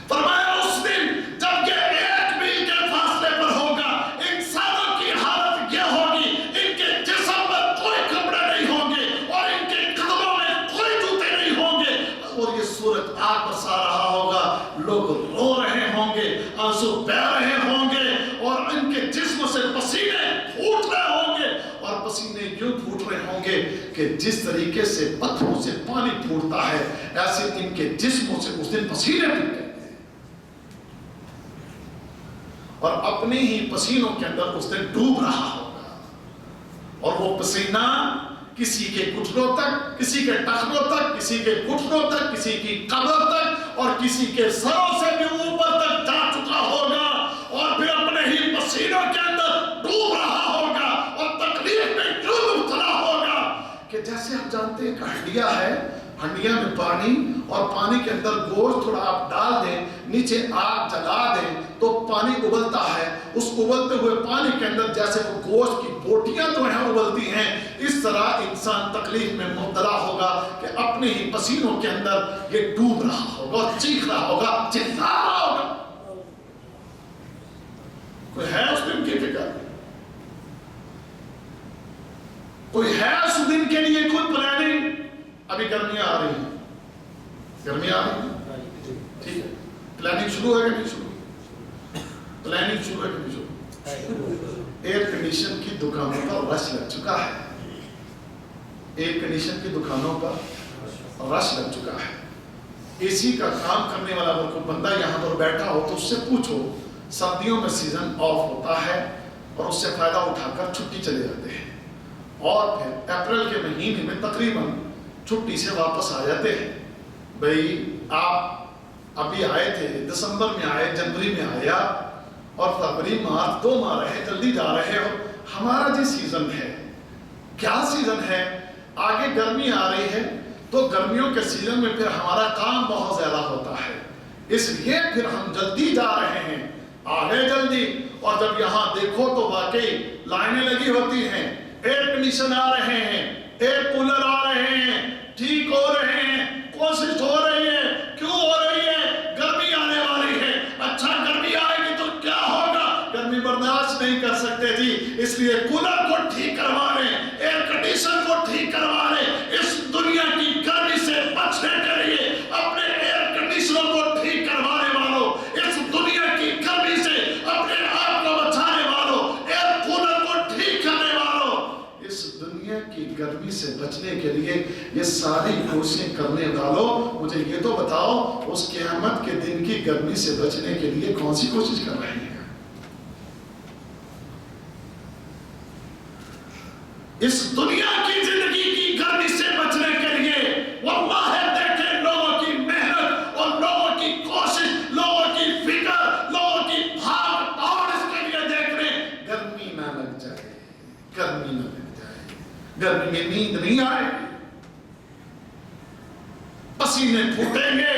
فرمایا اس دن جب یہ 1 میل کے فاصلے پر ہوگا، انسانوں کی حالت یہ ہوگی، ان کے جسم پر کوئی کپڑے نہیں ہوں گے اور ان کے قدموں میں کوئی جوتے نہیں ہوں گے، اور یہ سورج آگ برسا رہا ہوگا، لوگ رو رہے ہوں گے، آنسو بہہ رہے ہوں گے، اور ان کے جسم سے پسینے پھوٹ رہے ہوں گے، اور پسینے یوں پھوٹ رہے ہوں گے کہ جس طریقے سے پتھروں سے پانی پھوٹتا ہے ایسے ان کے جسموں سے اس دن پسینے پھوٹیں گے، اور اپنے ہی پسینوں کے اندر اس دن ڈوب رہا ہوگا، اور وہ پسینہ کسی کے گھٹنوں تک، کسی کے ٹخنوں تک، کسی کے گھٹنوں تک، کسی کی قبر تک، اور کسی کے سروں سے بھی اوپر تک جا چکا ہوگا، اور پھر اپنے ہی پسینوں کے اندر ڈوب رہا ہوگا اور تکلیف میں یوں مبتلا ہوگا کہ جیسے آپ جانتے ہیں کہ ہنڈیا ہے، ہنڈیا میں پانی اور پانی کے اندر گوشت تھوڑا آپ ڈال دیں، نیچے آگ جلا دیں تو پانی ابلتا ہے، اس ابلتے ہوئے پانی کے اندر جیسے وہ گوشت کی بوٹیاں جو ہیں ابلتی ہیں، اس طرح انسان تکلیف میں مبتلا ہوگا کہ اپنے ہی پسینوں کے اندر یہ ڈوب رہا ہوگا اور چیخ رہا ہوگا، چلا رہا ہوگا۔ کوئی ہے اس دن کی فکر؟ کوئی ہے اس دن کے لیے کوئی پلاننگ؟ ابھی گرمیاں آ رہی ہیں، گرمیاں آ رہی ہیں، ٹھیک ہے، پلاننگ شروع ہے کہ نہیں شروع؟ پلاننگ شروع ہے کہ نہیں شروع؟ ایئر کنڈیشن کی دکانوں پر رش لگ چکا ہے، ایئر کنڈیشن کی دکانوں پر رش لگ چکا ہے، اے سی کا کام کرنے والا اگر کوئی بندہ یہاں پر بیٹھا ہو تو اس سے پوچھو، سردیوں میں سیزن آف ہوتا ہے اور اس سے فائدہ اٹھا کر چھٹی چلے جاتے ہیں، اور پھر اپریل کے مہینے میں تقریباً چھٹی سے واپس آ جاتے ہیں۔ بھئی آپ ابھی آئے تھے، دسمبر میں آئے، جنوری میں آیا، اور فروری مارچ 2 ماہ رہے، جلدی جا رہے ہو۔ ہمارا جو سیزن ہے، کیا سیزن ہے؟ آگے گرمی آ رہی ہے تو گرمیوں کے سیزن میں پھر ہمارا کام بہت زیادہ ہوتا ہے، اس لیے پھر ہم جلدی جا رہے ہیں، آگے جلدی۔ اور جب یہاں دیکھو تو واقعی لائنیں لگی ہوتی ہیں، ایئر کنڈیشن آ رہے ہیں، ایئر کولر آ رہے ہیں، ٹھیک ہو رہے ہیں، کوشش ہو رہی ہے، کیوں ہو رہی ہے؟ گرمی آنے والی ہے، مجھے یہ تو بتاؤ اس قیامت کے دن کی گرمی سے بچنے کے لیے کون سی کوشش کر رہے ہیں؟ اس دنیا کی زندگی کی گرمی سے بچنے کے لیے واللہ دیکھیں لوگوں کی محنت اور لوگوں کی کوشش، لوگوں کی فکر، لوگوں کی بھاگ دوڑ اس کے لیے دیکھ رہے ہیں گرمی نہ لگ جائے، گرمی نہ لگ جائے، گرمی میں نیند نہیں آئے گی، پسینے پھوٹیں گے،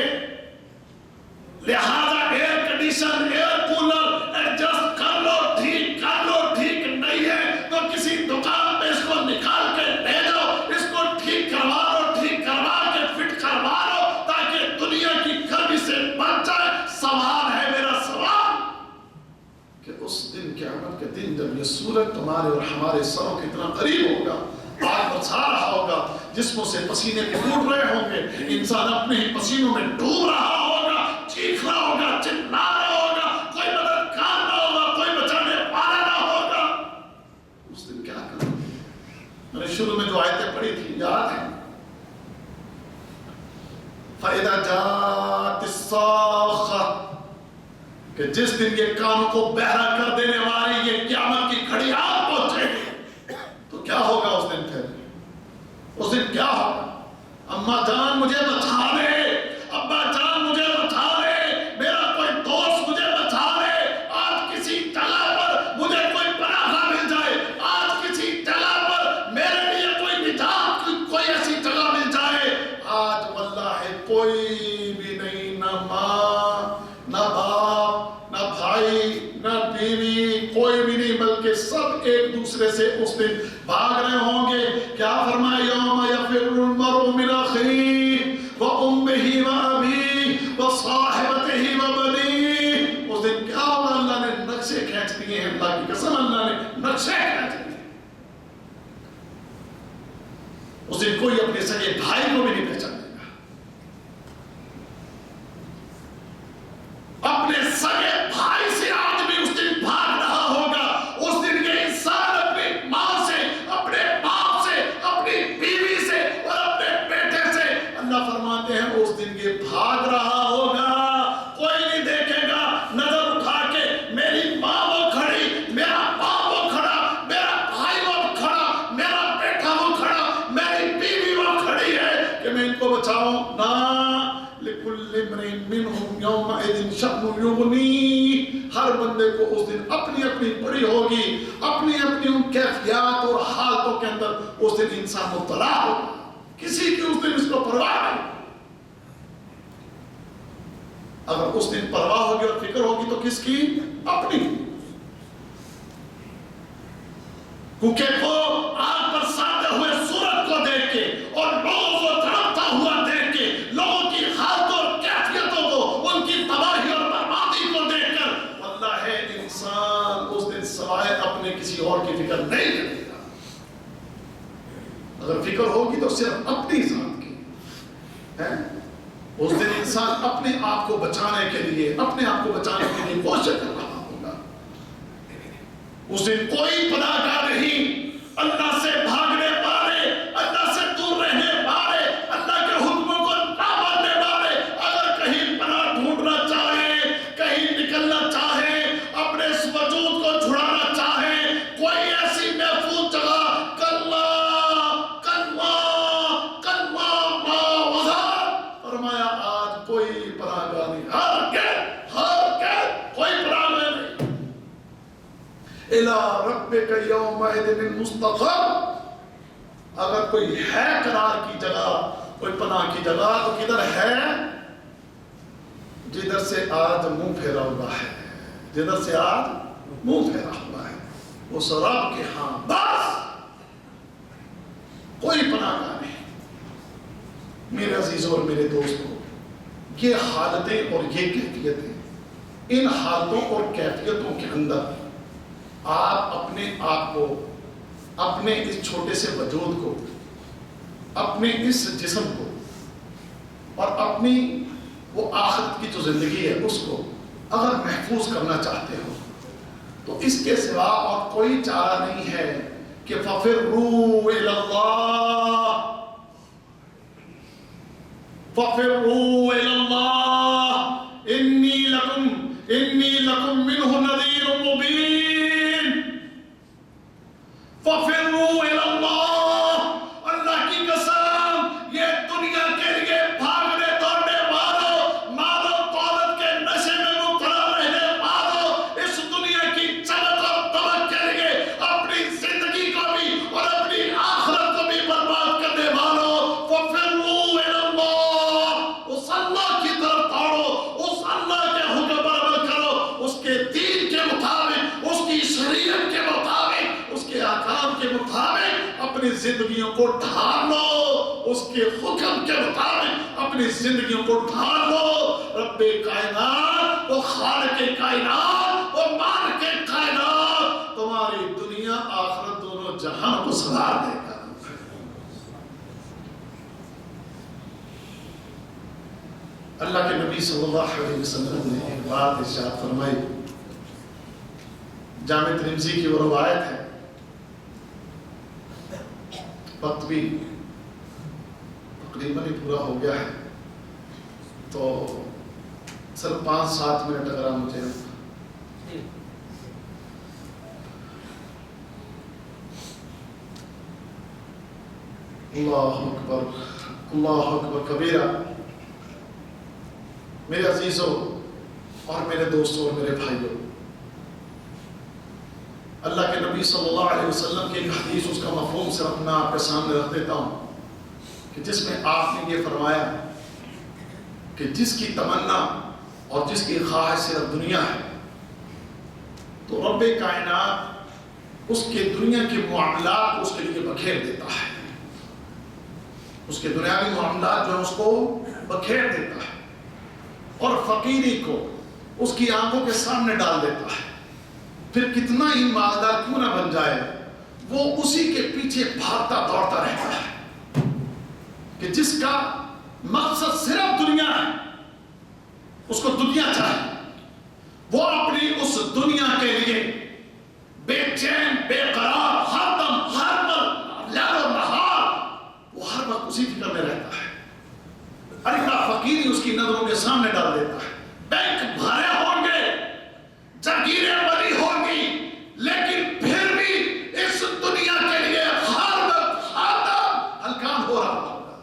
لہذا air condition air cooler adjust کر لو، ٹھیک کر لو، ٹھیک نہیں ہے تو کسی دکان پہ اس کو نکال کے لے جاؤ، اس کو ٹھیک کروا لو، ٹھیک کروا کے فٹ کروا لو تاکہ دنیا کی گرمی سے بچ جائے۔ سوال ہے میرا سوال کہ اس دن قیامت کے دن جب یہ سورج تمہارے اور ہمارے سروں کے اتنا قریب ہوگا، آگ برسا رہا ہوگا، جسموں سے پسینے ٹوٹ رہے ہوں گے، انسان اپنے ہی پسینوں میں ڈوب رہا ہوگا، چیخ رہا ہوگا، چلا رہا ہوگا، کوئی مددگار نہ ہوگا، کوئی بچانے والا نہ ہوگا، اس دن کیا کریں؟ میں نے شروع میں جو آیتیں پڑھی تھی یاد ہیں؟ فَإِذَا جَاءَتِ الصَّاخَّةُ کہ جس دن یہ کانوں کو بہرا کر دینے والی یہ قیامت کی گھڑی آ پہنچے گی تو کیا ہوگا اس دن؟ پھر اس دن کیا ہوگا؟ اماں جان مجھے بچا دے، ابا جان مجھے بچا دے، میرا کوئی دوست مجھے بچا دے، آج کسی جگہ پر مجھے کوئی پناہ مل جائے، آج کسی جگہ پر میرے لیے کوئی نجات کی کوئی ایسی جگہ مل جائے۔ آج واللہ کوئی بھی نہیں، نہ ماں، نہ باپ، نہ بھائی، نہ بیوی، کوئی بھی نہیں، بلکہ سب ایک دوسرے سے اس دن بھاگ رہے ہوں گے۔ کیا فرمایا؟ یوم یفر المرء من اخیہ وامہ وابیہ وصاحبتہ وبنیہ۔ اس دن کیا ہوگا؟ اللہ نے نقشے کھینچ دیے ہیں، اللہ کی قسم اللہ نے نقشے کھینچ دیے۔ اس دن کوئی اپنے سگے بھائی کو بھی نہیں پہچانے گا، اپنے سگے بھائی سے آدمی اس دن بھاگ رہا ہوگا۔ اس دن یہ انسان اپنی ماں سے، اپنے باپ سے، اپنی بیوی سے اور اپنے بیٹے سے، اللہ فرماتے ہیں اس دن یہ بھاگ رہا ہوگا، کوئی نہیں دیکھے گا نظر اٹھا کے میری ماں وہ کھڑی، میرا باپ وہ کھڑا، میرا بھائی وہ کھڑا، میرا بیٹا وہ کھڑا، میری بیوی وہ کھڑی ہے کہ میں ان کو بچاؤں۔ نہ، لِكُلِّ امْرِئٍ مِّنْهُمْ يَوْمَئِذٍ شَأْنٌ يُغْنِيهِ۔ ہر بندے کو اس دن اپنی اپنی پڑی ہوگی، اپنی اپنی ان کیفیات اور حالتوں کے اندر اس دن انسان مبتلا ہوگا، کسی کی اس دن اس کو پرواہ نہیں۔ اگر اس دن پرواہ ہوگی اور فکر ہوگی تو کس کی؟ اپنی۔ کیونکہ وہ آگ برساتے ہوئے سورج کو دیکھ کے اور لوگوں کو تڑپتا ہوا دیکھ کے، لوگوں کی حالتوں اور کیفیتوں کو، ان کی تباہی اور بربادی کو دیکھ کر واللہ ہے انسان اس دن سوائے اپنے کسی اور کی فکر نہیں کرے گا۔ اگر فکر ہوگی تو صرف اپنی ذات کی ہے۔ اس دن انسان اپنے آپ کو بچانے کے لیے، اپنے آپ کو بچانے کے لیے کوشش کر رہا ہوگا۔ اس دن کوئی پناہ گاہ نہیں، اللہ سے بھاگنے والے، اللہ سے دور رہنے والے، اللہ کے حکموں کو نہ ماننے والے، اگر کہیں پناہ ڈھونڈنا چاہے، کہیں نکلنا چاہے، اپنے اس وجود کو چھڑانا چاہے، کوئی ایسی محفوظ جگہ کلا کلا کلا ما وزر، فرمایا آج کوئی پناہ گاہ نہیں، ہر کوئی پناہ گاہ نہیں۔ اِلَىٰ رَبِّكَ يَوْمَئِذٍ الْمُسْتَقَرُّ۔ اگر کوئی ہے قرار کی جگہ، کوئی پناہ کی جگہ تو کدھر ہے؟ جدھر سے آج منہ پھیرا ہوا ہے، جدھر سے آج منہ پھیرا ہوا ہے، اس رب کے ہاں بس کوئی پناہ گاہ نہیں۔ میرے عزیزوں اور میرے دوستوں، یہ حالتیں اور یہ کیفیتیں، ان حالتوں اور کیفیتوں کے اندر آپ اپنے آپ کو، اپنے اس چھوٹے سے وجود کو، اپنے اس جسم کو اور اپنی وہ آخرت کی جو زندگی ہے اس کو اگر محفوظ کرنا چاہتے ہو تو اس کے سوا اور کوئی چارہ نہیں ہے کہ فَفِرُّوا إِلَى اللَّهِ، فَفِرُّوا إِلَى اللَّهِ إِنِّي لَكُمْ مِنْهُ نَذِيرٌ مُبِينٌ. فَفِرُّوا إِلَى اللَّهِ، اللہ کی قسم یہ دنیا کے لیے بھاگنے دوڑنے والوں، مال و دولت کے نشے میں مبتلا رہنے والوں، اس دنیا کی چمک اور دمک کے لیے اپنی زندگی کو بھی اور اپنی آخرت کو بھی برباد کرنے والوں، فَفِرُّوا إِلَى اللَّهِ، اس اللہ کی طرف دوڑو، اس اللہ کے حکم پر عمل کرو، اس کے دین کے مطابق، اس کی شریعت کے مطابق، اس کے احکام کے مطابق اپنی زندگیوں کو ڈھال لو، اس کے حکم کے مطابق اپنی زندگیوں کو ڈھال لو. رب کائنات، وہ خالق کائنات، وہ مالک کائنات تمہاری دنیا آخرت دونوں جہان کو سنوار دے گا. اللہ کے نبی صلی اللہ علیہ وسلم نے ایک بات ارشاد فرمائی، جامع ترمذی کی وہ روایت ہے. وقت بھی تقریباً ہی پورا ہو گیا ہے، تو صرف 5-7 منٹ اگر آپ مجھے اللہ اکبر اللہ اکبر کبیرہ. میرے عزیزوں اور میرے دوستوں اور میرے بھائیوں، اللہ کے نبی صلی اللہ علیہ وسلم کی ایک حدیث، اس کا مفہوم صرف میں آپ کے سامنے رکھ دیتا ہوں، کہ جس میں آپ نے یہ فرمایا کہ جس کی تمنا اور جس کی خواہش صرف دنیا ہے، تو رب کائنات اس کے دنیا کے معاملات کو اس کے لیے بکھیر دیتا ہے. اس کے دنیاوی معاملات جو ہے اس کو بکھیر دیتا ہے، اور فقیری کو اس کی آنکھوں کے سامنے ڈال دیتا ہے. پھر کتنا ہی مالدار کیوں نہ بن جائے، وہ اسی کے پیچھے بھاگتا دوڑتا رہتا ہے، کہ جس کا مقصد صرف دنیا ہے، اس کو دنیا چاہیے. وہ اپنی اس دنیا کے لیے بے چین بے قرار، ہر دم ہر پل لیل و نہار وہ ہر وقت اسی فکر میں رہتا ہے. ارکا فقیری اس کی نظروں کے سامنے ڈال دیتا ہے. بینک بھرے ہوں گے، جاگیریں بنی ہوں گی، لیکن پھر بھی اس دنیا کے لیے ہر وقت ہر دم ہلکان ہو رہا ہوگا.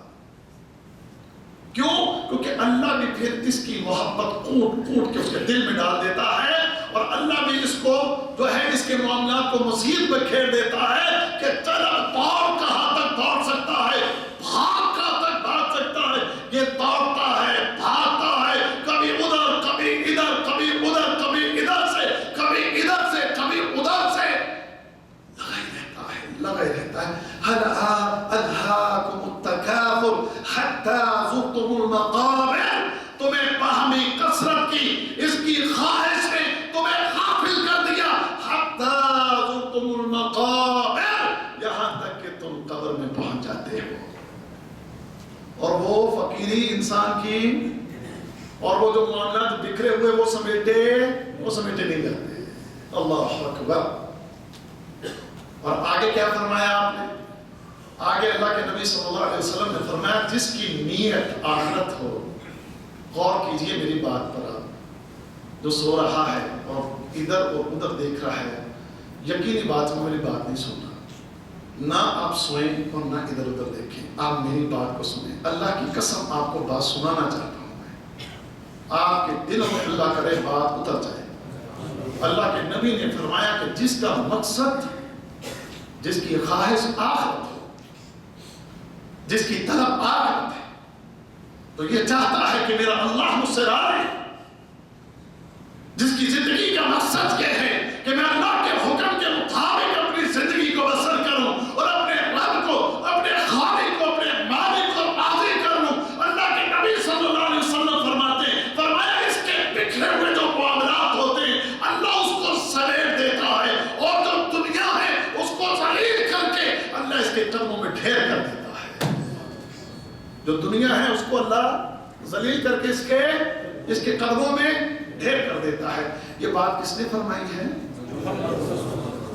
کیوں؟ کیونکہ اللہ بھی پھر اس کی محبت کوٹ کوٹ کے اس کے دل میں ڈال دیتا ہے، اور اللہ بھی اس کو جو ہے اس کے معاملات کو مزید میں کھیر دیتا ہے کہ چلا دوڑ کہاں تک دوڑ سکتا ہے، بھاگ کہاں تک بھاگ سکتا ہے. یہ دوڑتا ہے، بھاگتا ہے، کبھی ادھر کبھی ادھر، کبھی ادھر کبھی ادھر سے، کبھی ادھر سے کبھی ادھر سے، لگا ہی رہتا ہے. هل ألهاكم التكاثر حتى زرتم المقابر، تمہیں باہمی کثرت کی اس کی خواہش نے تمہیں غافل کر دیا، حتى زرتم المقابر، یہاں تک کہ تم قبر میں پہنچ جاتے ہو. اور وہ فقیری انسان کی اور وہ جو معاملات بکھرے ہوئے وہ سمیٹے نہیں جاتے. اللہ اکبر. اور آگے کیا فرمایا آپ نے؟ آگے اللہ کے نبی صلی اللہ علیہ وسلم نے فرمایا جس کی نیت آخرت ہو، غور کیجئے میری بات پر، آپ جو سو رہا ہے اور ادھر اور ادھر دیکھ رہا ہے، یقینی بات میں میری بات نہیں سن رہا. نہ آپ سوئیں اور نہ ادھر ادھر دیکھیں، آپ میری بات کو سنیں. اللہ کی قسم آپ کو بات سنانا چاہتا ہوں میں، آپ کے دل میں اللہ کرے بات اتر جائے. اللہ کے نبی نے فرمایا کہ جس کا مقصد، جس کی خواہش آخرت ہو، جس کی طلب آخرت ہے، تو یہ چاہتا ہے کہ میرا اللہ مجھ سے راضی. جس کی زندگی کا مقصد یہ ہے کہ میں اللہ کے حکم کے مطابق اپنی زندگی کو بسر کروں اور اپنے رب کو، اپنے خالق کو، اپنے مالک کو راضی کر لوں. اللہ کے نبی صلی اللہ علیہ وسلم فرماتے ہیں، فرمایا اس کے بکھرے ہوئے جو معاملات ہوتے ہیں اللہ اس کو سمیٹ دیتا ہے، اور جو دنیا ہے اس کو ذلیل کر کے اللہ اس کے قدموں میں ڈھیر کر دیتا ہے. جو دنیا ہے اس کو اللہ ذلیل کر کے اس کے قدموں میں ڈھیر کر دیتا ہے. یہ بات کس نے فرمائی ہے؟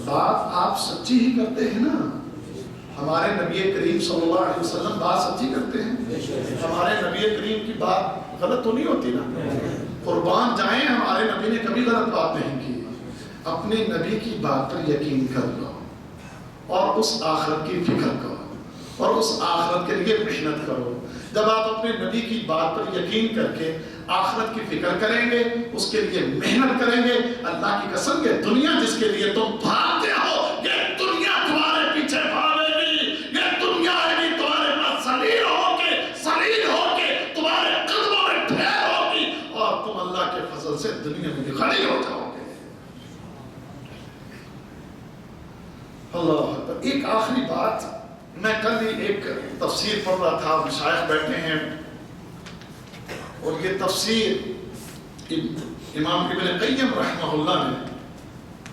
بات آپ سچی ہی کرتے ہیں نا. ہمارے نبی کریم صلی اللہ علیہ وسلم بات سچی کرتے ہیں؟ ہمارے نبی کریم کی بات غلط تو نہیں ہوتی نا؟ قربان جائیں، ہمارے نبی نے کبھی غلط بات نہیں کی۔ اپنے نبی کی بات پر یقین کر لو اور اس آخرت کی فکر کرو اور اس آخرت کے لیے محنت کرو۔ جب آپ اپنے نبی کی بات پر یقین کر کے آخرت کی فکر کریں گے، اس کے لیے محنت کریں گے، اللہ کی قسم یہ دنیا جس کے لیے تم بھاگتے ہو، یہ دنیا تمہارے پیچھے بھاگے گی، یہ دنیا ہے بھی تمہارے پاس سلیل ہو کے تمہارے قدموں میں ٹھہر ہوگی اور تم اللہ کے فضل سے دنیا میں خالی ہو جاؤ گے۔ اللہ اکبر۔ ایک آخری بات، میں کل ہی ایک تفسیر پڑھ رہا تھا، مشائخ بیٹھے ہیں اور یہ تفسیر امام ابن قیم رحمہ اللہ نے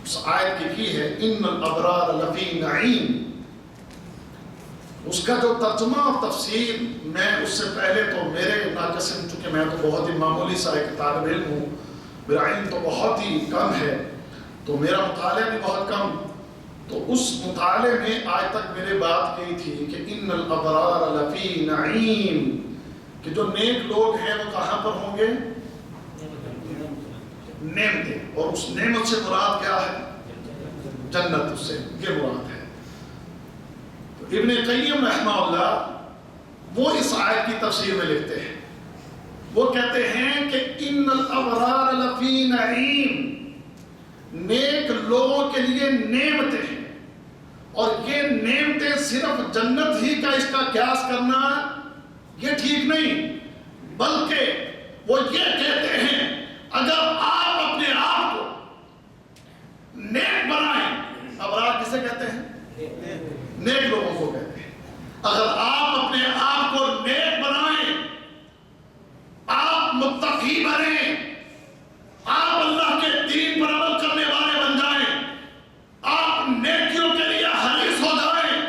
اس آیت کی ہے، ان الابرار لفی نعیم۔ اس کا جو ترجمہ اور تفسیر، میں اس سے پہلے تو میرے ناقصن، چونکہ میں تو بہت ہی معمولی سا ایک طالب علم ہوں، میرا علم تو بہت ہی کم ہے، تو میرا مطالعہ بھی بہت کم، تو اس مطالعے میں آج تک میں نے بات کی تھی کہ ان الابرار لفی نعیم، کہ جو نیک لوگ ہیں وہ کہاں پر ہوں گے؟ نعمتیں، اور اس نعمت سے مراد کیا ہے؟ جنت، اس سے یہ مراد ہے۔ تو ابن قیم رحمہ اللہ وہ اس آیت کی تفسیر میں لکھتے ہیں، وہ کہتے ہیں کہ ان الابرار لفی نعیم، نیک لوگوں کے لیے نعمتیں ہیں، اور یہ نعمتیں صرف جنت ہی کا اس کا قیاس کرنا یہ ٹھیک نہیں، بلکہ وہ یہ کہتے ہیں اگر آپ اپنے آپ کو نیک بنائیں، ابرار کسے کہتے ہیں؟ نیک لوگوں کو کہتے ہیں۔ اگر آپ اپنے آپ کو نیک بنائیں، آپ متقی بنیں، آپ اللہ کے دین پر عمل کرنے والے بن جائیں، آپ نیکیوں کے لیے حریص ہو جائیں،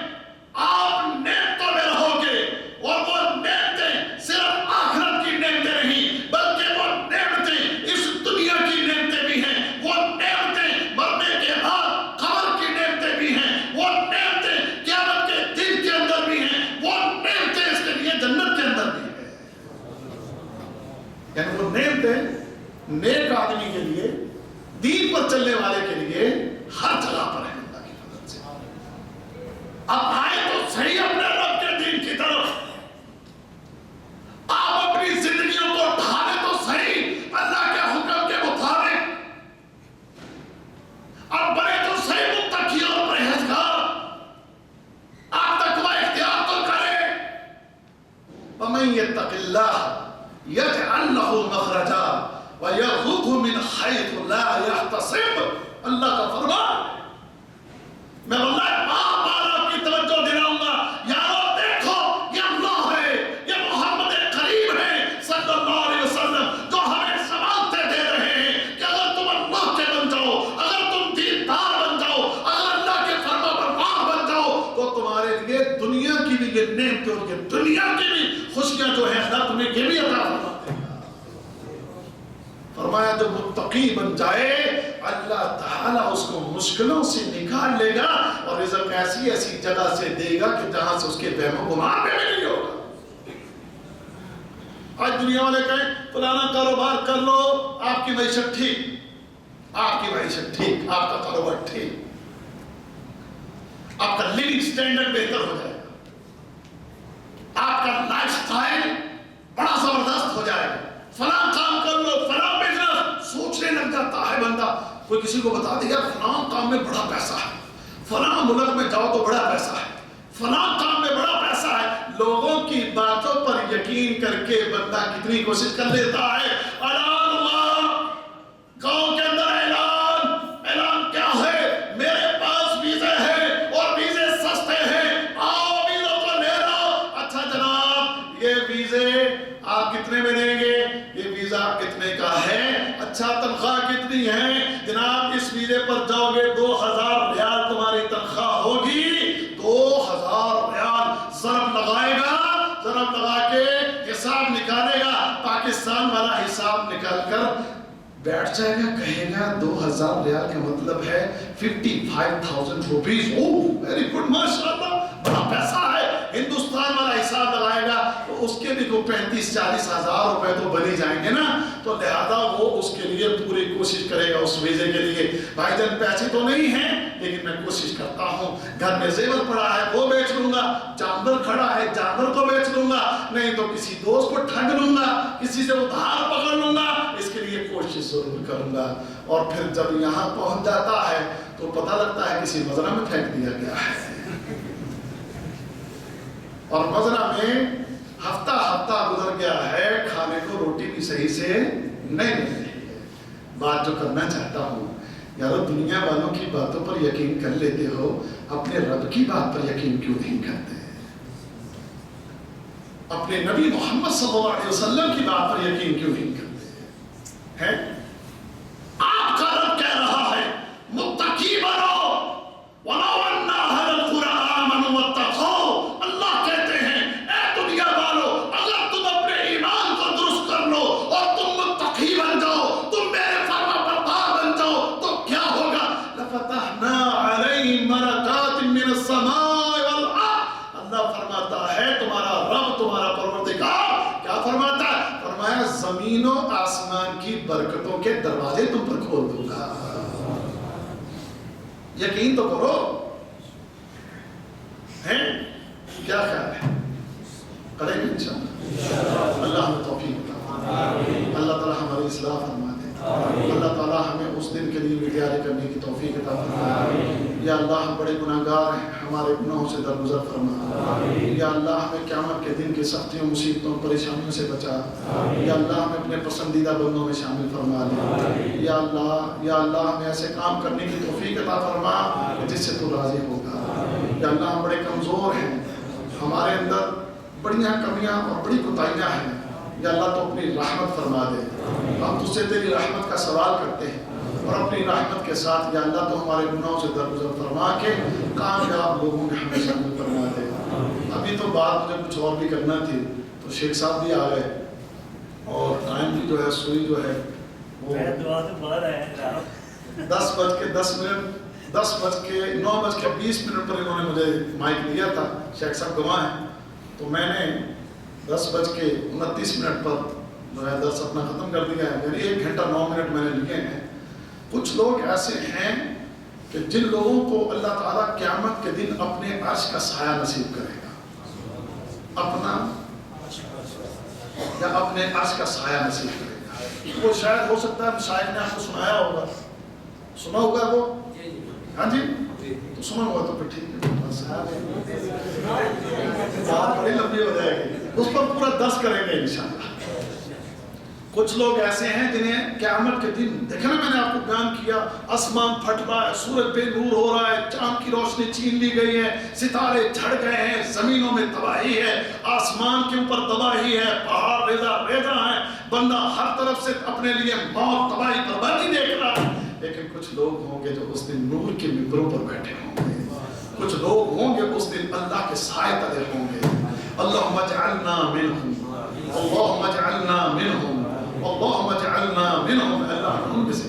آپ نعمتوں میں رہو گے، اور وہ نعمتیں صرف آخرت کی نعمتیں نہیں بلکہ وہ نعمتیں اس دنیا کی نعمتیں بھی ہیں، وہ نعمتیں مرنے کے بعد قبر کی نعمتیں بھی ہیں، وہ نعمتیں قیامت کے دن کے اندر بھی ہیں، وہ نعمتیں اس کے لیے جنت کے اندر بھی ہیں۔ یعنی وہ نعمتیں نیک آدمی کے لیے، دین پر چلنے والے کے لیے ہر جگہ پر ہے اللہ کی مدد سے۔ اب آئے تو صحیح اپنے رب کے دین کی طرف، آپ اپنی زندگیوں کو ڈھالیں تو صحیح اللہ کے حکم کے مطابق، اب بڑے تو صحیح متقی اور پرہیزگار، آپ تقوی اختیار تو کریں۔ وَمَن يَتَّقِ اللَّهَ يَجْعَلْ لَهُ مَخْرَجًا وَيَرْزُقْهُ مِنْ حَيْثُ لَا يَحْتَسِبُ۔ اللہ کا فرمان، میں واللہ بار بار آپ کی توجہ دلاؤں گا، یارو دیکھو یہ اللہ ہے، یہ محمد کریم ہے صلی اللہ علیہ وسلم، جو ہمیں سماعتیں دے رہے ہیں کہ اگر تم اللہ کے بن جاؤ، اگر تم دیندار بن جاؤ، اگر اللہ کے فرما بردار بن جاؤ، تو تمہارے لیے دنیا کی بھی یہ نعمتیں اور یہ دنیا کی بھی خوشیاں جو ہیں اللہ تمہیں یہ بھی عطا فرما دے گا۔ فرمایا جب متقی بن جائے اللہ تعالیٰ اس کو مشکلوں سے نکال لے گا اور رزق ایسی جگہ سے دے گا کہ جہاں سے اس کے وہم و گمان میں بھی نہیں ہوگا۔ آج دنیا والے کہیں فلانا کاروبار کر لو، آپ کی معیشت ٹھیک، آپ کی معیشت ٹھیک، آپ کا کاروبار ٹھیک، آپ کا لیونگ سٹینڈرڈ بہتر ہو جائے گا، آپ کا لائف سٹائل بڑا زبردست ہو جائے گا، فلاں کام کر لو، فلاں بزنس، سوچنے لگ جاتا ہے بندہ۔ کوئی کسی کو بتا دے یار فلاں کام میں بڑا پیسہ ہے، فلاں ملک میں جاؤ تو بڑا پیسہ ہے، فلاں کام میں بڑا پیسہ ہے، لوگوں کی باتوں پر یقین کر کے بندہ کتنی کوشش کر لیتا ہے۔ اعلان ہوا گاؤں کے اندر، اعلان کیا ہے؟ میرے پاس ویزے ہیں اور ویزے سستے ہیں، آؤ ویزوں کو لے لو۔ اچھا جناب یہ ویزے آپ کتنے میں دیں گے؟ یہ ویزا کتنے کا ہے؟ اچھا تنخواہ کتنی ہے؟ جناب اس ویزے پر جاؤ گے 2000 ریال تمہاری تنخواہ ہوگی۔ 2000 ریال ضرب لگائے گا، ضرب لگا کے حساب نکالے گا، پاکستان والا حساب نکال کر بیٹھ جائے گا، کہے گا 2000 ریال کا مطلب ہے 55,000 روپیز۔ اوہ ویری گڈ، ماشاءاللہ بڑا پیسہ ہے، ہندوستان والا حساب لگائے گا تو اس کے بھی کو 35-40 ہزار روپے تو بن ہی جائیں گے نا، تو لہذا وہ اس کے لیے پوری کوشش کرے گا اس ویزے کے لیے، بھائی جان پیسے تو نہیں ہیں لیکن میں کوشش کرتا ہوں، گھر میں زیور پڑا ہے وہ بیچ لوں گا، جانور کھڑا ہے جانور کو بیچ لوں گا، نہیں تو کسی دوست کو ٹھگ لوں گا، کسی سے ادھار پکڑ لوں گا، اس کے لیے کوشش ضرور کروں گا۔ اور پھر جب یہاں پہنچ جاتا ہے تو پتہ لگتا ہے کسی مزرعہ میں پھینک دیا گیا ہے، اور مزرعہ میں ہفتہ گزر گیا ہے، کھانے کو روٹی بھی صحیح سے نہیں مل رہی ہے۔ بات جو کرنا چاہتا ہوں، یارو دنیا والوں کی باتوں پر یقین کر لیتے ہو، اپنے رب کی بات پر یقین کیوں نہیں کرتے؟ اپنے نبی محمد صلی اللہ علیہ وسلم کی بات پر یقین کیوں نہیں کرتے ہیں؟ آپ کا رب کہہ رہا ہے متقی بنو وَلَوْ أَنَّ أَهْلَ الْقُرَىٰ آمَنُوا وَاتَّقَوْا۔ اللہ کہتے ہیں اے دنیا والو، اگر تم اپنے ایمان کو درست کر لو اور تم متقی بن جاؤ، تم میرے فرما بردار بن جاؤ، تو کیا ہوگا؟ لَفَتَحْنَا عَلَيْهِمْ بَرَكَاتٍ مِّنَ السَّمَاءِ وَالْأَرْضِ۔ اللہ فرماتا ہے، تمہارا رب تمہارا پروردگار کیا فرماتا ہے؟ فرمایا زمین و آسمان کی برکتوں کے دروازے تم پر کھول دوں گا۔ یقین تو کرو، ہیں کیا خیال ہے؟ کریں گے انشاءاللہ۔ اللہ ہمیں توفیق عطا، اللہ تعالی ہماری اصلاح فرما دے، اللہ تعالی ہمیں اس دن کے لیے تیاری کرنے کی توفیق عطا فرما۔ یا اللہ ہم بڑے گناہگار ہیں، ہمارے گناہوں سے درگزر فرما۔ یا اللہ ہمیں قیامت کے دن کی سختیوں مصیبتوں پریشانیوں سے بچا۔ یا اللہ ہمیں اپنے پسندیدہ بندوں میں شامل فرما لے۔ یا اللہ ہمیں ایسے کام کرنے کی توفیق عطا فرما جس سے تو راضی ہوگا۔ یا اللہ ہم بڑے کمزور ہیں، ہمارے اندر بڑیاں کمیاں اور بڑی کوتاہیاں ہیں، یا اللہ تو اپنی رحمت فرما دے۔ ہم تجھ سے تیری رحمت کا سوال کرتے ہیں، اور اپنی رحمت کے ساتھ یا اللہ تو ہمارے گناہوں سے درگزر فرما کے کامیاب لوگوں میں ہمیں شامل فرما دے۔ ابھی تو بات مجھے کچھ اور بھی کرنا تھی، تو شیخ صاحب بھی آ گئے، اور ٹائم بھی جو ہے سوئی جو ہے وہ 10:09 پر انہوں نے مجھے مائک دیا تھا، شیخ صاحب گواہ ہیں، تو میں نے 10:29 پر جو ہے درس اپنا ختم کر دیا ہے، یعنی 1 گھنٹہ 9 منٹ میں نے لیے ہیں۔ کچھ لوگ ایسے ہیں کہ جن لوگوں کو اللہ تعالیٰ قیامت کے دن اپنے عرش کا سایہ نصیب کرے گا، اپنے عرش کا سایہ نصیب کرے گا۔ وہ شاید ہو سکتا ہے شاید نے آپ کو سنایا ہوگا، سنا ہوگا وہ، ہاں جی تو سنا ہوگا تو پھر ٹھیک ہے، بات بڑی لمبی ہو جائے گی، اس پر پورا 10 کریں گے انشاءاللہ۔ کچھ لوگ ایسے ہیں جنہیں قیامت کے دن، دیکھیں نا میں نے آپ کو بیان کیا، آسمان پھٹ رہا ہے، سورج بے نور ہو رہا ہے، چاند کی روشنی چھین لی گئی ہے، ستارے جھڑ گئے ہیں، زمینوں میں تباہی ہے، آسمان کے اوپر تباہی ہے، پہاڑ ریزہ ریزہ ہیں، بندہ ہر طرف سے اپنے لیے موت تباہی بربادی دیکھ رہا ہے۔ لیکن کچھ لوگ ہوں گے جو اس دن نور کے ممبروں پر بیٹھے ہوں گے، کچھ لوگ ہوں گے اس دن اللہ کے سائے تلے ہوں گے۔ اللہم اجعلنا منہم، اللہم اجعلنا منہم، اللہم اجعلنا منہم، اللہ ان میں سے